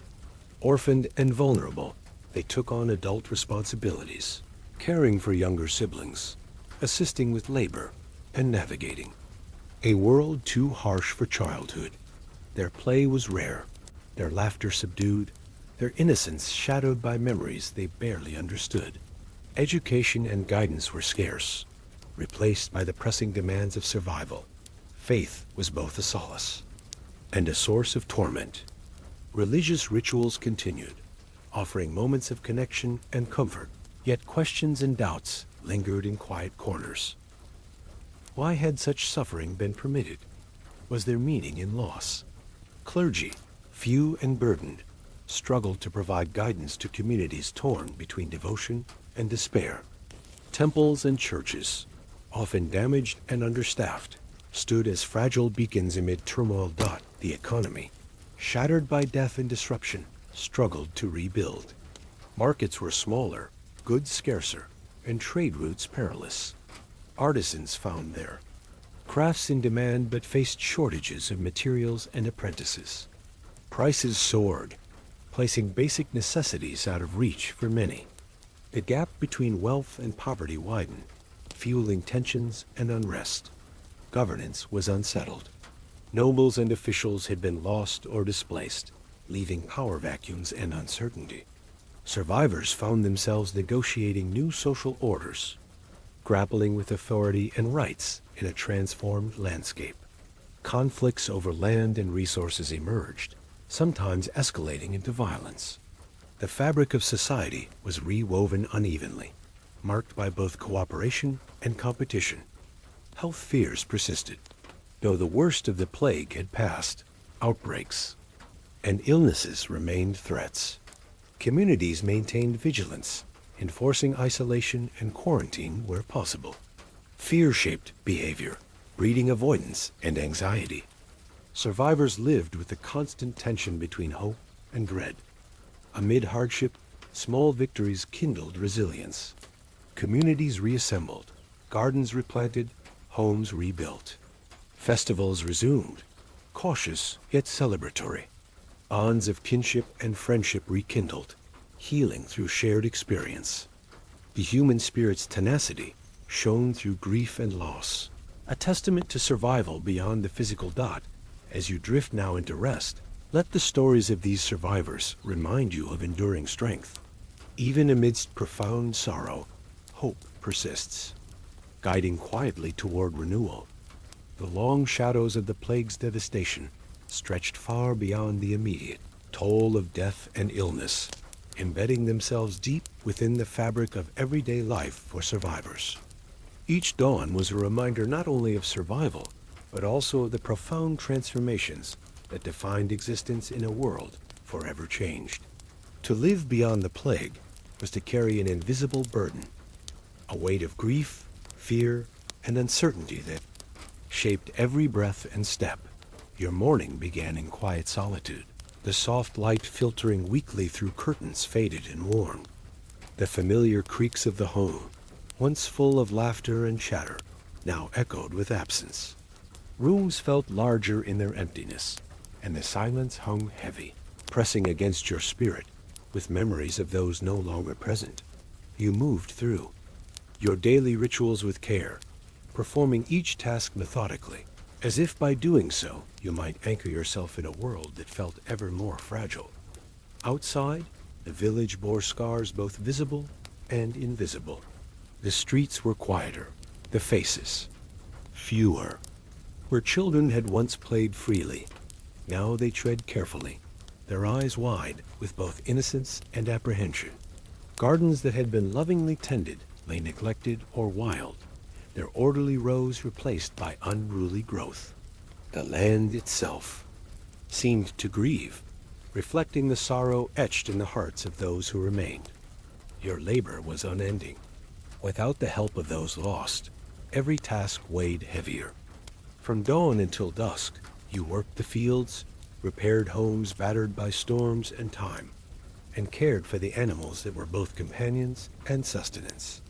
A: Orphaned and vulnerable, they took on adult responsibilities, caring for younger siblings, assisting with labor, and navigating a world too harsh for childhood. Their play was rare, their laughter subdued, their innocence shadowed by memories they barely understood. Education and guidance were scarce, replaced by the pressing demands of survival. Faith was both a solace and a source of torment. Religious rituals continued, offering moments of connection and comfort, yet questions and doubts lingered in quiet corners. Why had such suffering been permitted? Was there meaning in loss? Clergy, few and burdened, struggled to provide guidance to communities torn between devotion and despair. Temples and churches, often damaged and understaffed, stood as fragile beacons amid turmoil. The economy, shattered by death and disruption, struggled to rebuild. Markets were smaller, goods scarcer, and trade routes perilous. Artisans found their crafts in demand but faced shortages of materials and apprentices. Prices soared, placing basic necessities out of reach for many. The gap between wealth and poverty widened, fueling tensions and unrest. Governance was unsettled. Nobles and officials had been lost or displaced, leaving power vacuums and uncertainty. Survivors found themselves negotiating new social orders, grappling with authority and rights in a transformed landscape. Conflicts over land and resources emerged, sometimes escalating into violence. The fabric of society was rewoven unevenly, marked by both cooperation and competition. Health fears persisted. Though the worst of the plague had passed, outbreaks and illnesses remained threats. Communities maintained vigilance, enforcing isolation and quarantine where possible. Fear shaped behavior, breeding avoidance and anxiety. Survivors lived with the constant tension between hope and dread. Amid hardship, small victories kindled resilience. Communities reassembled, gardens replanted, homes rebuilt. Festivals resumed, cautious yet celebratory. Bonds of kinship and friendship rekindled, healing through shared experience. The human spirit's tenacity shone through grief and loss, a testament to survival beyond the physical dot. As you drift now into rest, let the stories of these survivors remind you of enduring strength. Even amidst profound sorrow, hope persists, guiding quietly toward renewal. The long shadows of the plague's devastation stretched far beyond the immediate toll of death and illness, embedding themselves deep within the fabric of everyday life for survivors. Each dawn was a reminder not only of survival, but also of the profound transformations that defined existence in a world forever changed. To live beyond the plague was to carry an invisible burden, a weight of grief, fear, and uncertainty that shaped every breath and step. Your morning began in quiet solitude. The soft light filtering weakly through curtains faded and warmed. The familiar creaks of the home, once full of laughter and chatter, now echoed with absence. Rooms felt larger in their emptiness, and the silence hung heavy, pressing against your spirit with memories of those no longer present. You moved through your daily rituals with care, performing each task methodically, as if by doing so you might anchor yourself in a world that felt ever more fragile. Outside, the village bore scars both visible and invisible. The streets were quieter, the faces fewer. Where children had once played freely, now they tread carefully, their eyes wide with both innocence and apprehension. Gardens that had been lovingly tended lay neglected or wild, their orderly rows replaced by unruly growth. The land itself seemed to grieve, reflecting the sorrow etched in the hearts of those who remained. Your labor was unending. Without the help of those lost, every task weighed heavier. From dawn until dusk, you worked the fields, repaired homes battered by storms and time, and cared for the animals that were both companions and sustenance.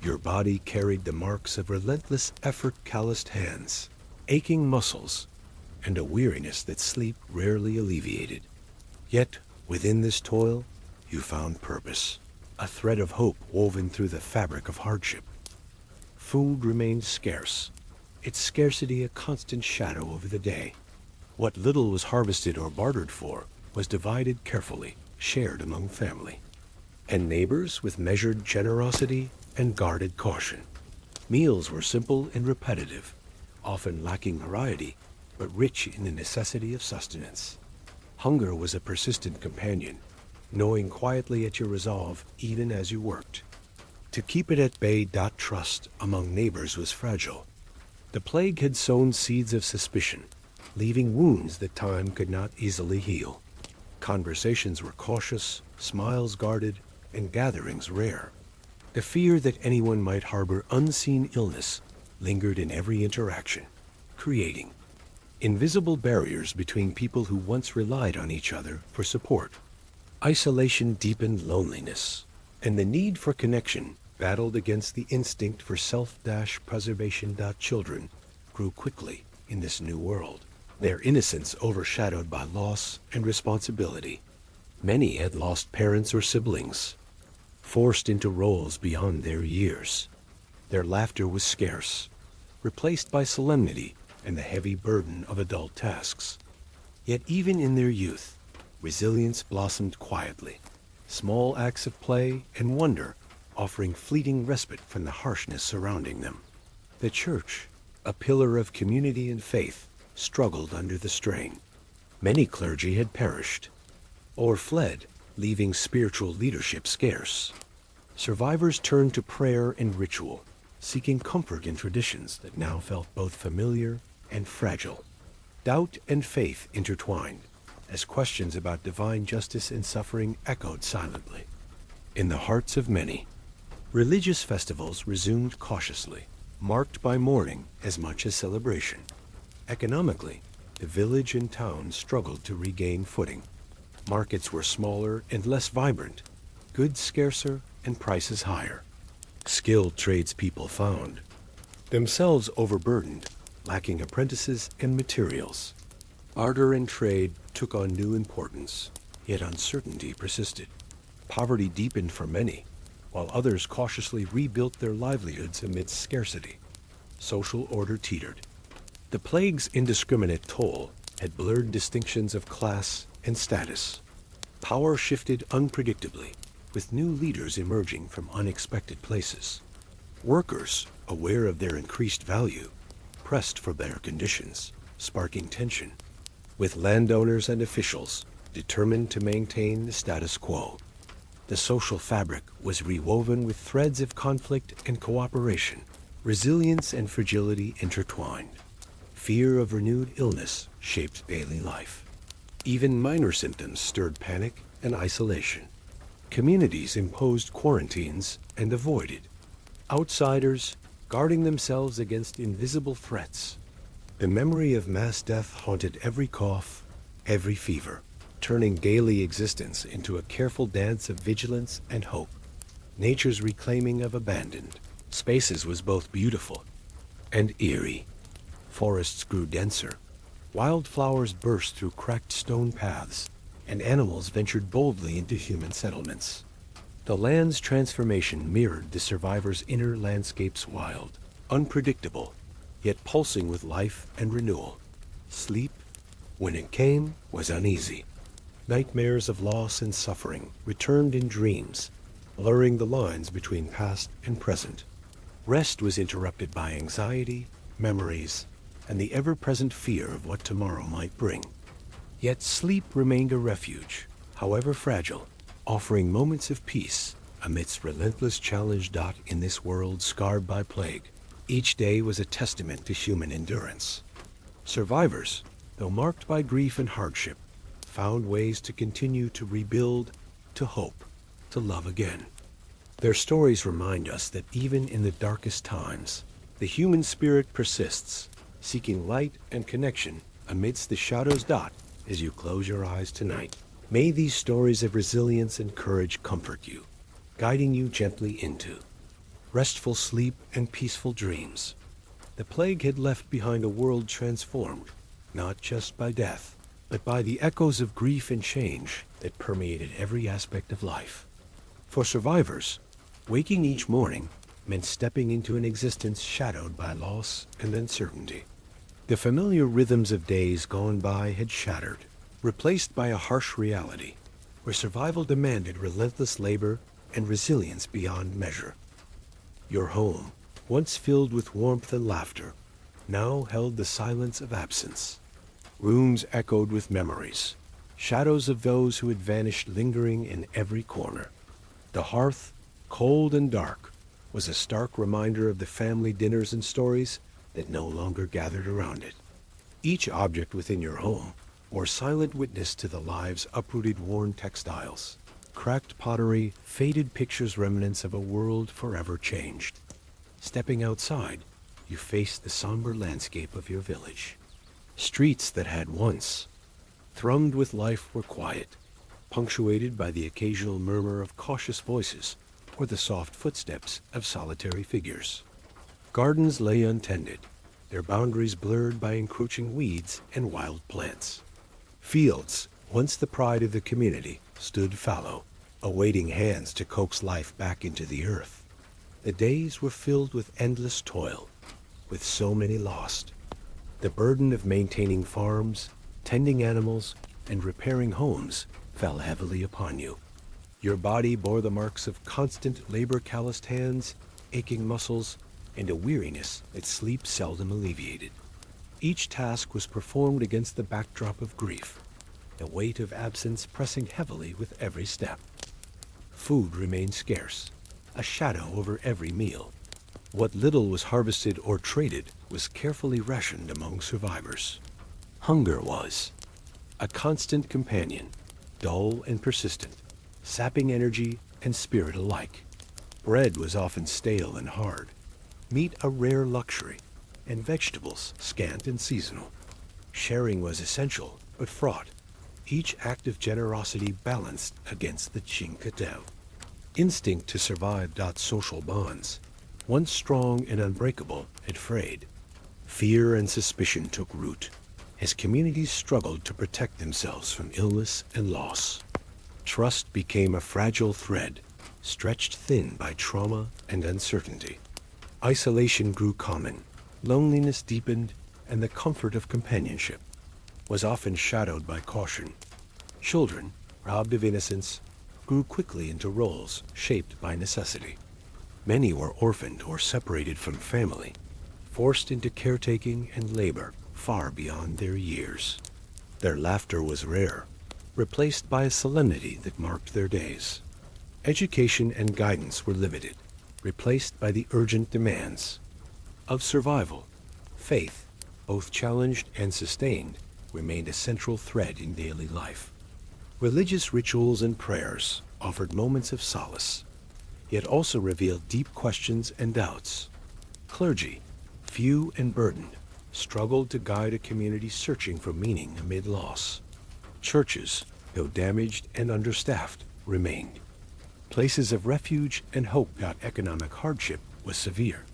A: Your body carried the marks of relentless effort, calloused hands, aching muscles, and a weariness that sleep rarely alleviated. Yet, within this toil, you found purpose, a thread of hope woven through the fabric of hardship. Food remained scarce, its scarcity a constant shadow over the day. What little was harvested or bartered for was divided carefully, shared among family, and neighbors with measured generosity and guarded caution. Meals were simple and repetitive, often lacking variety, but rich in the necessity of sustenance. Hunger was a persistent companion, gnawing quietly at your resolve even as you worked. To keep it at bay, trust among neighbors was fragile. The plague had sown seeds of suspicion, leaving wounds that time could not easily heal. Conversations were cautious, smiles guarded, and gatherings rare. The fear that anyone might harbor unseen illness lingered in every interaction, creating invisible barriers between people who once relied on each other for support. Isolation deepened loneliness, and the need for connection battled against the instinct for self-preservation. Children grew quickly in this new world, their innocence overshadowed by loss and responsibility. Many had lost parents or siblings, forced into roles beyond their years. Their laughter was scarce, replaced by solemnity and the heavy burden of adult tasks. Yet even in their youth, resilience blossomed quietly, small acts of play and wonder offering fleeting respite from the harshness surrounding them. The church, a pillar of community and faith, struggled under the strain. Many clergy had perished or fled, leaving spiritual leadership scarce. Survivors turned to prayer and ritual, seeking comfort in traditions that now felt both familiar and fragile. Doubt and faith intertwined, as questions about divine justice and suffering echoed silently. In the hearts of many, religious festivals resumed cautiously, marked by mourning as much as celebration. Economically, the village and town struggled to regain footing. Markets were smaller and less vibrant, goods scarcer and prices higher. Skilled tradespeople found themselves overburdened, lacking apprentices and materials. Barter and trade took on new importance, yet uncertainty persisted. Poverty deepened for many, while others cautiously rebuilt their livelihoods amidst scarcity. Social order teetered. The plague's indiscriminate toll had blurred distinctions of class and status. Power shifted unpredictably, with new leaders emerging from unexpected places. Workers, aware of their increased value, pressed for better conditions, sparking tension, with landowners and officials determined to maintain the status quo. The social fabric was rewoven with threads of conflict and cooperation, resilience and fragility intertwined. Fear of renewed illness shaped daily life. Even minor symptoms stirred panic and isolation. Communities imposed quarantines and avoided outsiders, guarding themselves against invisible threats. The memory of mass death haunted every cough, every fever, turning daily existence into a careful dance of vigilance and hope. Nature's reclaiming of abandoned spaces was both beautiful and eerie. Forests grew denser, wildflowers burst through cracked stone paths, and animals ventured boldly into human settlements. The land's transformation mirrored the survivors' inner landscape's wild, unpredictable, yet pulsing with life and renewal. Sleep, when it came, was uneasy. Nightmares of loss and suffering returned in dreams, blurring the lines between past and present. Rest was interrupted by anxiety, memories, and the ever-present fear of what tomorrow might bring. Yet sleep remained a refuge, however fragile, offering moments of peace amidst relentless challenge. In this world scarred by plague, each day was a testament to human endurance. Survivors, though marked by grief and hardship, found ways to continue to rebuild, to hope, to love again. Their stories remind us that even in the darkest times, the human spirit persists, seeking light and connection amidst the shadows. As you close your eyes tonight, may these stories of resilience and courage comfort you, guiding you gently into restful sleep and peaceful dreams. The plague had left behind a world transformed, not just by death, but by the echoes of grief and change that permeated every aspect of life. For survivors, waking each morning meant stepping into an existence shadowed by loss and uncertainty. The familiar rhythms of days gone by had shattered, replaced by a harsh reality, where survival demanded relentless labor and resilience beyond measure. Your home, once filled with warmth and laughter, now held the silence of absence. Rooms echoed with memories, shadows of those who had vanished lingering in every corner. The hearth, cold and dark, was a stark reminder of the family dinners and stories that no longer gathered around it. Each object within your home bore silent witness to the lives uprooted worn textiles, cracked pottery, faded pictures, remnants of a world forever changed. Stepping outside, you faced the somber landscape of your village. Streets that had once thrummed with life were quiet, punctuated by the occasional murmur of cautious voices or the soft footsteps of solitary figures. Gardens lay untended, their boundaries blurred by encroaching weeds and wild plants. Fields, once the pride of the community, stood fallow, awaiting hands to coax life back into the earth. The days were filled with endless toil, with so many lost. The burden of maintaining farms, tending animals, and repairing homes fell heavily upon you. Your body bore the marks of constant labor-calloused hands, aching muscles, and a weariness that sleep seldom alleviated. Each task was performed against the backdrop of grief, the weight of absence pressing heavily with every step. Food remained scarce, a shadow over every meal. What little was harvested or traded was carefully rationed among survivors. Hunger was a constant companion, dull and persistent, sapping energy and spirit alike. Bread was often stale and hard, meat a rare luxury, and vegetables scant and seasonal. Sharing was essential, but fraught, each act of generosity balanced against the chinkatev. Instinct to survive dot social bonds, once strong and unbreakable, had frayed. Fear and suspicion took root, as communities struggled to protect themselves from illness and loss. Trust became a fragile thread, stretched thin by trauma and uncertainty. Isolation grew common, loneliness deepened, and the comfort of companionship was often shadowed by caution. Children, robbed of innocence, grew quickly into roles shaped by necessity. Many were orphaned or separated from family, forced into caretaking and labor far beyond their years. Their laughter was rare, replaced by a solemnity that marked their days. Education and guidance were limited, replaced by the urgent demands of survival. Faith, both challenged and sustained, remained a central thread in daily life. Religious rituals and prayers offered moments of solace, yet also revealed deep questions and doubts. Clergy, few and burdened, struggled to guide a community searching for meaning amid loss. Churches, though damaged and understaffed, remained places of refuge and hope. Economic hardship was severe.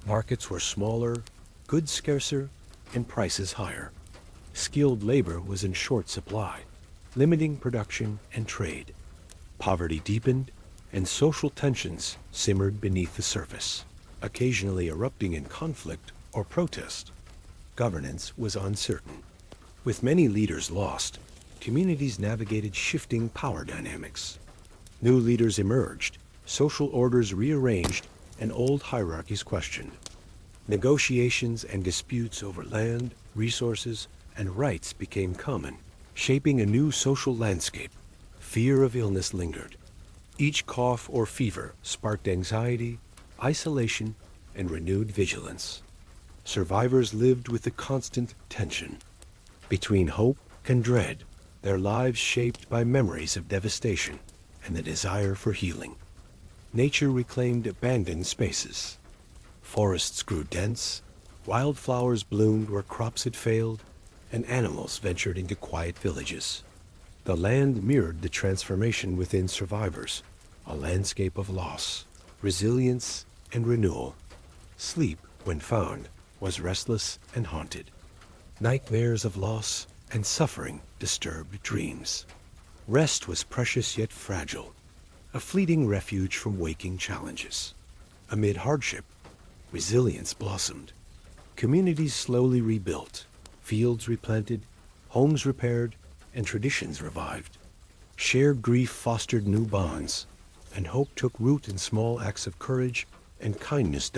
A: Markets were smaller, goods scarcer, and prices higher. Skilled labor was in short supply, limiting production and trade. Poverty deepened, and social tensions simmered beneath the surface, occasionally erupting in conflict or protest. Governance was uncertain. With many leaders lost, communities navigated shifting power dynamics. New leaders emerged, social orders rearranged, and old hierarchies questioned. Negotiations and disputes over land, resources, and rights became common, shaping a new social landscape. Fear of illness lingered. Each cough or fever sparked anxiety, isolation, and renewed vigilance. Survivors lived with the constant tension between hope and dread, their lives shaped by memories of devastation and the desire for healing. Nature reclaimed abandoned spaces. Forests grew dense, wildflowers bloomed where crops had failed, and animals ventured into quiet villages. The land mirrored the transformation within survivors, a landscape of loss, resilience, and renewal. Sleep, when found, was restless and haunted. Nightmares of loss and suffering disturbed dreams. Rest was precious yet fragile, a fleeting refuge from waking challenges. Amid hardship, resilience blossomed. Communities slowly rebuilt, fields replanted, homes repaired, and traditions revived. Shared grief fostered new bonds, and hope took root in small acts of courage and kindness.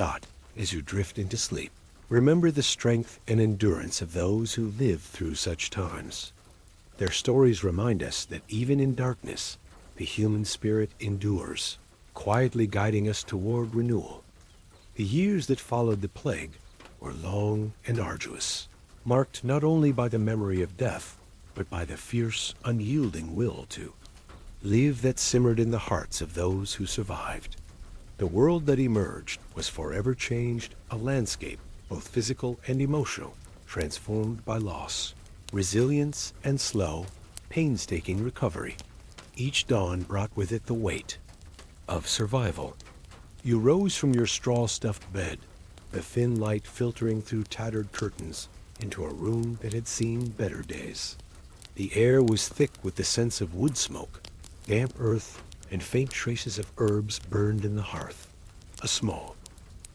A: As you drift into sleep, remember the strength and endurance of those who lived through such times. Their stories remind us that even in darkness, the human spirit endures, quietly guiding us toward renewal. The years that followed the plague were long and arduous, marked not only by the memory of death, but by the fierce, unyielding will to live that simmered in the hearts of those who survived. The world that emerged was forever changed, a landscape, both physical and emotional, transformed by loss, resilience, and slow, painstaking recovery. Each dawn brought with it the weight of survival. You rose from your straw-stuffed bed, the thin light filtering through tattered curtains into a room that had seen better days. The air was thick with the sense of wood smoke, damp earth, and faint traces of herbs burned in the hearth. A small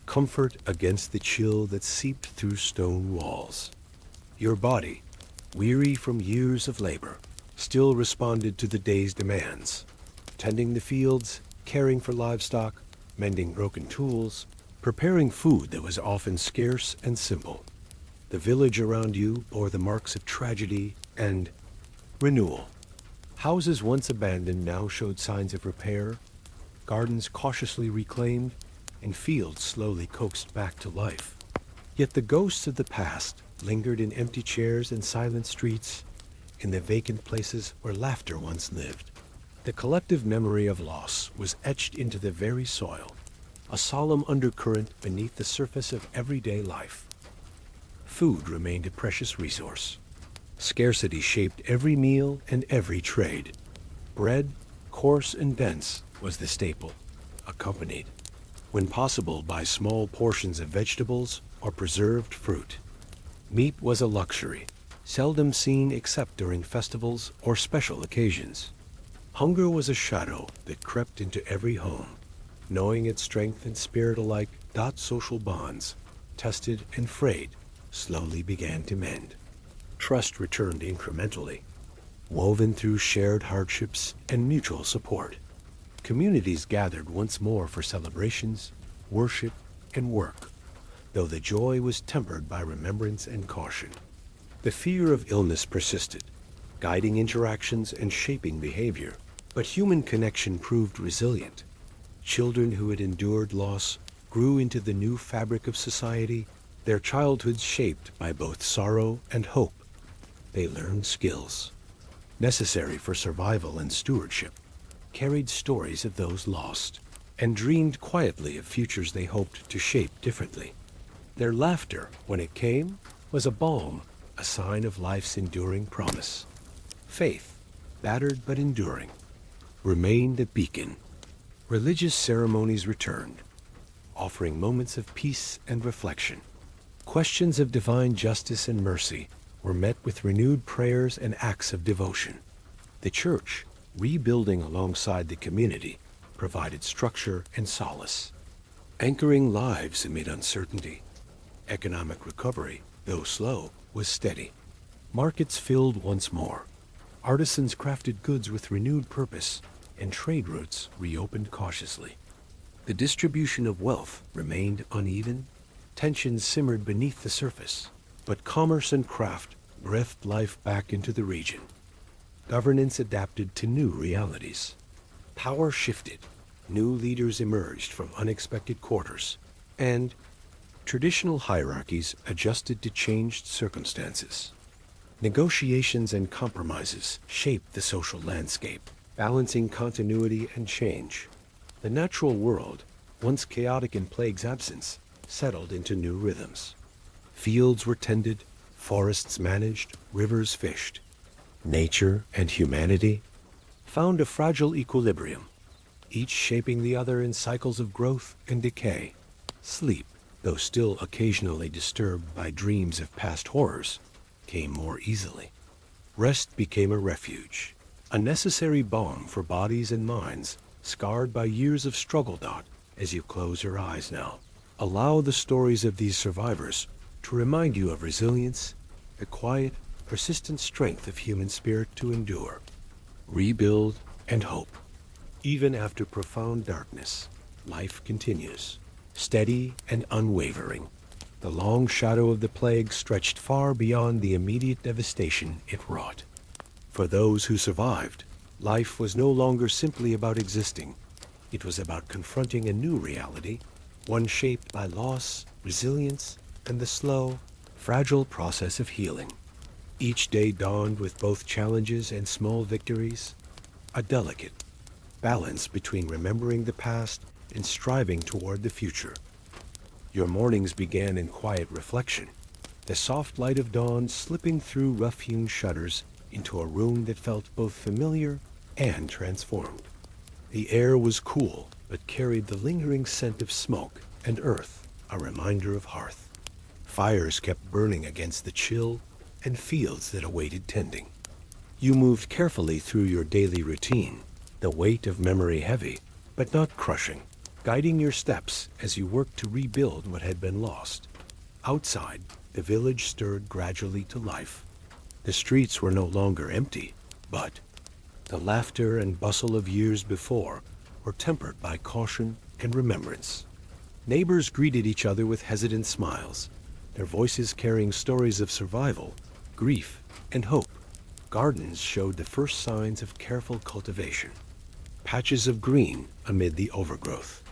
A: comfort against the chill that seeped through stone walls. Your body, weary from years of labor, still responded to the day's demands. Tending the fields, caring for livestock, mending broken tools, preparing food that was often scarce and simple. The village around you bore the marks of tragedy and renewal. Houses once abandoned now showed signs of repair, gardens cautiously reclaimed, and fields slowly coaxed back to life. Yet the ghosts of the past lingered in empty chairs and silent streets, in the vacant places where laughter once lived. The collective memory of loss was etched into the very soil, a solemn undercurrent beneath the surface of everyday life. Food remained a precious resource. Scarcity shaped every meal and every trade. Bread, coarse and dense, was the staple, accompanied, when possible, by small portions of vegetables or preserved fruit. Meat was a luxury, seldom seen except during festivals or special occasions. Hunger was a shadow that crept into every home. Knowing its strength and spirit alike, social bonds, tested and frayed, slowly began to mend. Trust returned incrementally, woven through shared hardships and mutual support. Communities gathered once more for celebrations, worship, and work, though the joy was tempered by remembrance and caution. The fear of illness persisted, guiding interactions and shaping behavior, but human connection proved resilient. Children who had endured loss grew into the new fabric of society, their childhoods shaped by both sorrow and hope. They learned skills necessary for survival and stewardship, carried stories of those lost, and dreamed quietly of futures they hoped to shape differently. Their laughter, when it came, was a balm, a sign of life's enduring promise. Faith, battered but enduring, remained a beacon. Religious ceremonies returned, offering moments of peace and reflection. Questions of divine justice and mercy were met with renewed prayers and acts of devotion. The church, rebuilding alongside the community, provided structure and solace, anchoring lives amid uncertainty. Economic recovery, though slow, was steady. Markets filled once more. Artisans crafted goods with renewed purpose, and trade routes reopened cautiously. The distribution of wealth remained uneven. Tensions simmered beneath the surface, but commerce and craft breathed life back into the region. Governance adapted to new realities. Power shifted. New leaders emerged from unexpected quarters, and traditional hierarchies adjusted to changed circumstances. Negotiations and compromises shaped the social landscape, balancing continuity and change. The natural world, once chaotic in plague's absence, settled into new rhythms. Fields were tended, forests managed, rivers fished. Nature and humanity found a fragile equilibrium, each shaping the other in cycles of growth and decay. Sleep, though still occasionally disturbed by dreams of past horrors, came more easily. Rest became a refuge, a necessary balm for bodies and minds scarred by years of struggle. As you close your eyes now, allow the stories of these survivors to remind you of resilience, the quiet, persistent strength of human spirit to endure, rebuild, and hope. Even after profound darkness, life continues, steady and unwavering. The long shadow of the plague stretched far beyond the immediate devastation it wrought. For those who survived, life was no longer simply about existing. It was about confronting a new reality, one shaped by loss, resilience, and the slow, fragile process of healing. Each day dawned with both challenges and small victories, a delicate balance between remembering the past and striving toward the future. Your mornings began in quiet reflection, the soft light of dawn slipping through rough-hewn shutters into a room that felt both familiar and transformed. The air was cool, but carried the lingering scent of smoke and earth, a reminder of hearth. Fires kept burning against the chill, and fields that awaited tending. You moved carefully through your daily routine, the weight of memory heavy, but not crushing, guiding your steps as you work to rebuild what had been lost. Outside, the village stirred gradually to life. The streets were no longer empty, but the laughter and bustle of years before were tempered by caution and remembrance. Neighbors greeted each other with hesitant smiles, their voices carrying stories of survival, grief, and hope. Gardens showed the first signs of careful cultivation, patches of green amid the overgrowth.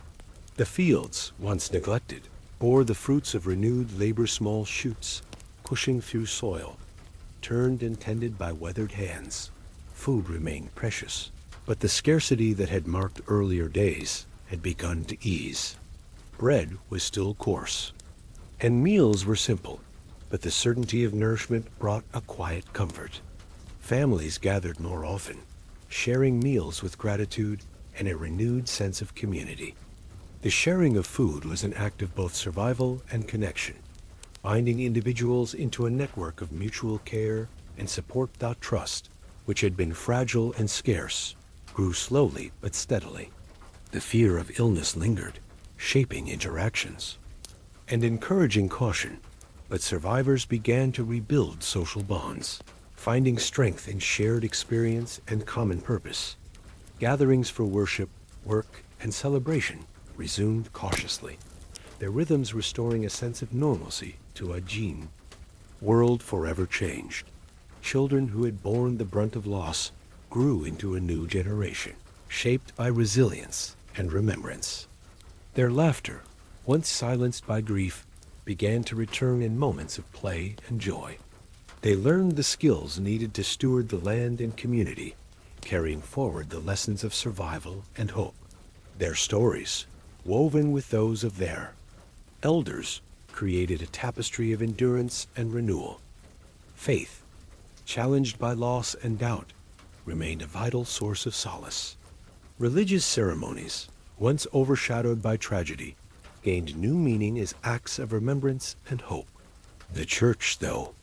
A: The fields, once neglected, bore the fruits of renewed labor. Small shoots, pushing through soil, turned and tended by weathered hands. Food remained precious, but the scarcity that had marked earlier days had begun to ease. Bread was still coarse, and meals were simple, but the certainty of nourishment brought a quiet comfort. Families gathered more often, sharing meals with gratitude and a renewed sense of community. The sharing of food was an act of both survival and connection, binding individuals into a network of mutual care and support. That trust, which had been fragile and scarce, grew slowly but steadily. The fear of illness lingered, shaping interactions and encouraging caution, but survivors began to rebuild social bonds, finding strength in shared experience and common purpose. Gatherings for worship, work, and celebration resumed cautiously, their rhythms restoring a sense of normalcy to a world forever changed. Children who had borne the brunt of loss grew into a new generation, shaped by resilience and remembrance. Their laughter, once silenced by grief, began to return in moments of play and joy. They learned the skills needed to steward the land and community, carrying forward the lessons of survival and hope. Their stories, woven with those of their elders, created a tapestry of endurance and renewal. Faith, challenged by loss and doubt, remained a vital source of solace. Religious ceremonies, once overshadowed by tragedy, gained new meaning as acts of remembrance and hope. The church, though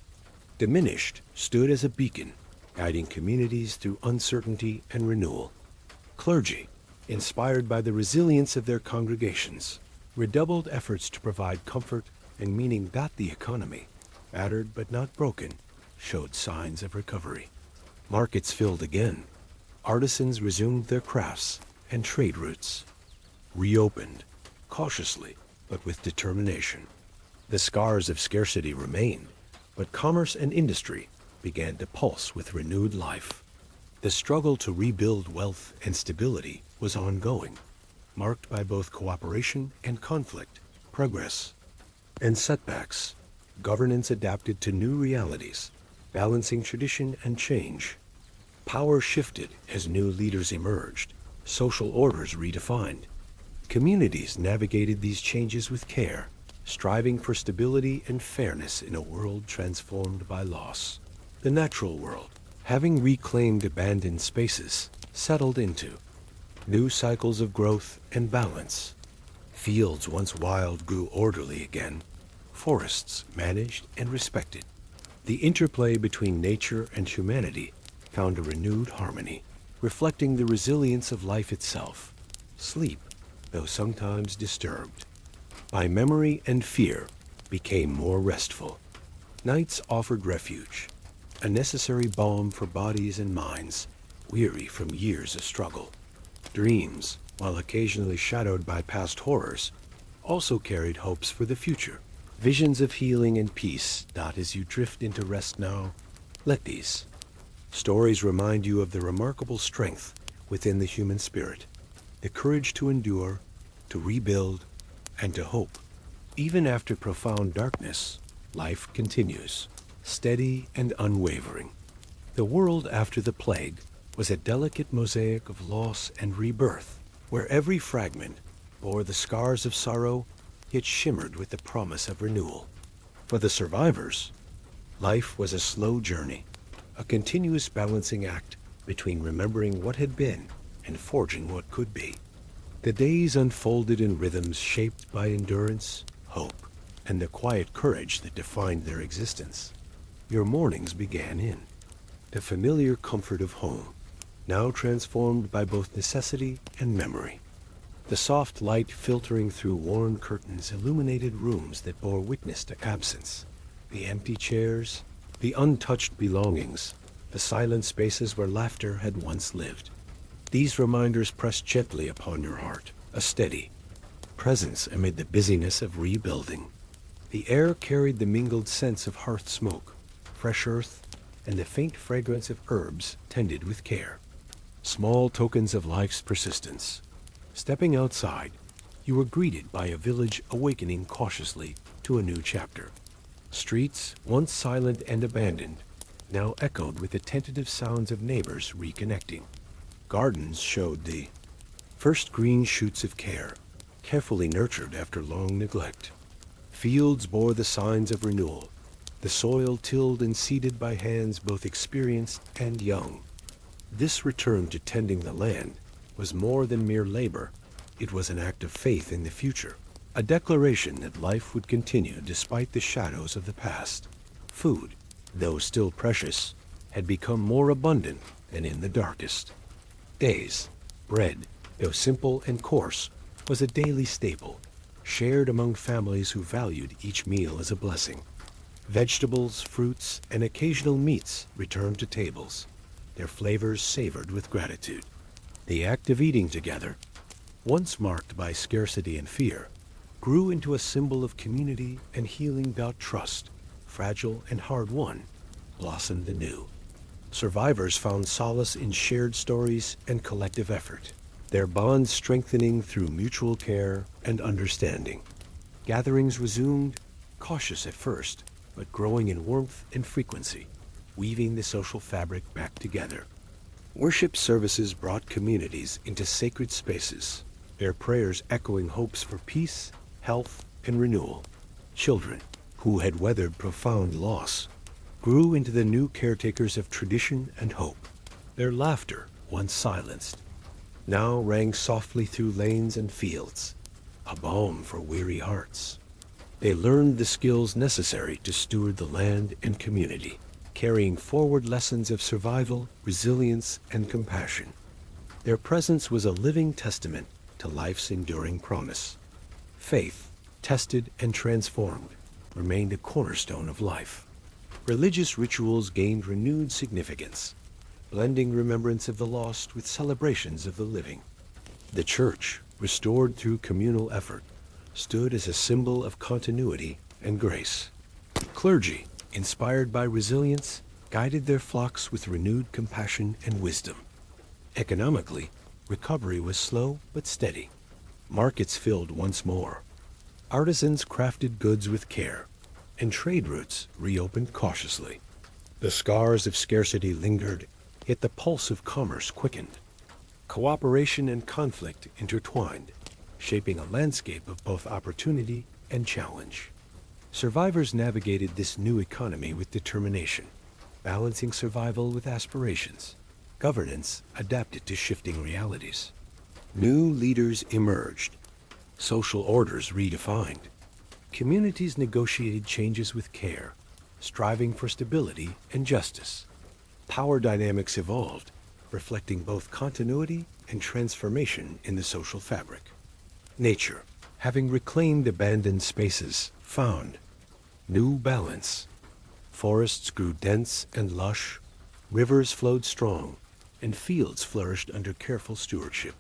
A: diminished, stood as a beacon, guiding communities through uncertainty and renewal. Clergy, inspired by the resilience of their congregations, redoubled efforts to provide comfort and meaning. That the economy, battered but not broken, showed signs of recovery. Markets filled again, artisans resumed their crafts, and trade routes reopened, cautiously but with determination. The scars of scarcity remained, but commerce and industry began to pulse with renewed life. The struggle to rebuild wealth and stability was ongoing, marked by both cooperation and conflict, progress and setbacks. Governance adapted to new realities, balancing tradition and change. Power shifted as new leaders emerged, social orders redefined. Communities navigated these changes with care, striving for stability and fairness in a world transformed by loss. The natural world, having reclaimed abandoned spaces, settled into new cycles of growth and balance. Fields once wild grew orderly again, forests managed and respected. The interplay between nature and humanity found a renewed harmony, reflecting the resilience of life itself. Sleep, though sometimes disturbed by memory and fear, became more restful. Nights offered refuge, a necessary balm for bodies and minds weary from years of struggle. Dreams, while occasionally shadowed by past horrors, also carried hopes for the future, visions of healing and peace. Not as you drift into rest now, let these stories remind you of the remarkable strength within the human spirit, the courage to endure, to rebuild, and to hope. Even after profound darkness, life continues, steady and unwavering. The world after the plague was a delicate mosaic of loss and rebirth, where every fragment bore the scars of sorrow, yet shimmered with the promise of renewal. For the survivors, life was a slow journey, a continuous balancing act between remembering what had been and forging what could be. The days unfolded in rhythms shaped by endurance, hope, and the quiet courage that defined their existence. Your mornings began in the familiar comfort of home, now transformed by both necessity and memory. The soft light filtering through worn curtains illuminated rooms that bore witness to absence. The empty chairs, the untouched belongings, the silent spaces where laughter had once lived. These reminders pressed gently upon your heart, a steady presence amid the busyness of rebuilding. The air carried the mingled scents of hearth smoke, fresh earth, and the faint fragrance of herbs tended with care. Small tokens of life's persistence. Stepping outside, you were greeted by a village awakening cautiously to a new chapter. Streets, once silent and abandoned, now echoed with the tentative sounds of neighbors reconnecting. Gardens showed the first green shoots of care, carefully nurtured after long neglect. Fields bore the signs of renewal, the soil tilled and seeded by hands both experienced and young. This return to tending the land was more than mere labor. It was an act of faith in the future, a declaration that life would continue despite the shadows of the past. Food, though still precious, had become more abundant than in the darkest days. Bread, though simple and coarse, was a daily staple, shared among families who valued each meal as a blessing. Vegetables, fruits, and occasional meats returned to tables, their flavors savored with gratitude. The act of eating together, once marked by scarcity and fear, grew into a symbol of community and healing. Trust, fragile and hard-won, blossomed anew. Survivors found solace in shared stories and collective effort, their bonds strengthening through mutual care and understanding. Gatherings resumed, cautious at first, but growing in warmth and frequency, weaving the social fabric back together. Worship services brought communities into sacred spaces, their prayers echoing hopes for peace, health, and renewal. Children, who had weathered profound loss, grew into the new caretakers of tradition and hope. Their laughter, once silenced, now rang softly through lanes and fields, a balm for weary hearts. They learned the skills necessary to steward the land and community, carrying forward lessons of survival, resilience, and compassion. Their presence was a living testament to life's enduring promise. Faith, tested and transformed, remained a cornerstone of life. Religious rituals gained renewed significance, blending remembrance of the lost with celebrations of the living. The church, restored through communal effort, stood as a symbol of continuity and grace. Clergy, inspired by resilience, guided their flocks with renewed compassion and wisdom. Economically, recovery was slow but steady. Markets filled once more. Artisans crafted goods with care, and trade routes reopened cautiously. The scars of scarcity lingered, yet the pulse of commerce quickened. Cooperation and conflict intertwined, shaping a landscape of both opportunity and challenge. Survivors navigated this new economy with determination, balancing survival with aspirations. Governance adapted to shifting realities. New leaders emerged, social orders redefined. Communities negotiated changes with care, striving for stability and justice. Power dynamics evolved, reflecting both continuity and transformation in the social fabric. Nature, having reclaimed abandoned spaces, found new balance. Forests grew dense and lush, rivers flowed strong, and fields flourished under careful stewardship.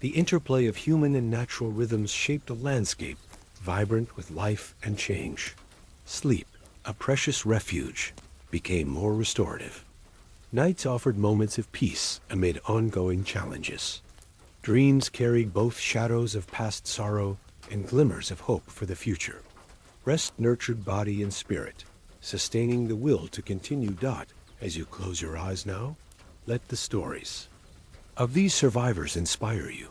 A: The interplay of human and natural rhythms shaped a landscape vibrant with life and change. Sleep, a precious refuge, became more restorative. Nights offered moments of peace amid ongoing challenges. Dreams carried both shadows of past sorrow and glimmers of hope for the future. Rest nurtured body and spirit, sustaining the will to continue. As you close your eyes now, let the stories of these survivors inspire you.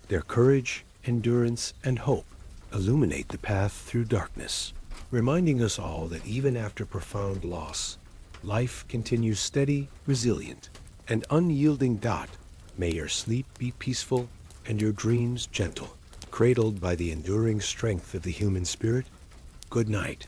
A: Their courage, endurance, and hope illuminate the path through darkness, reminding us all that even after profound loss, life continues steady, resilient, and unyielding. May your sleep be peaceful and your dreams gentle, cradled by the enduring strength of the human spirit. Good night.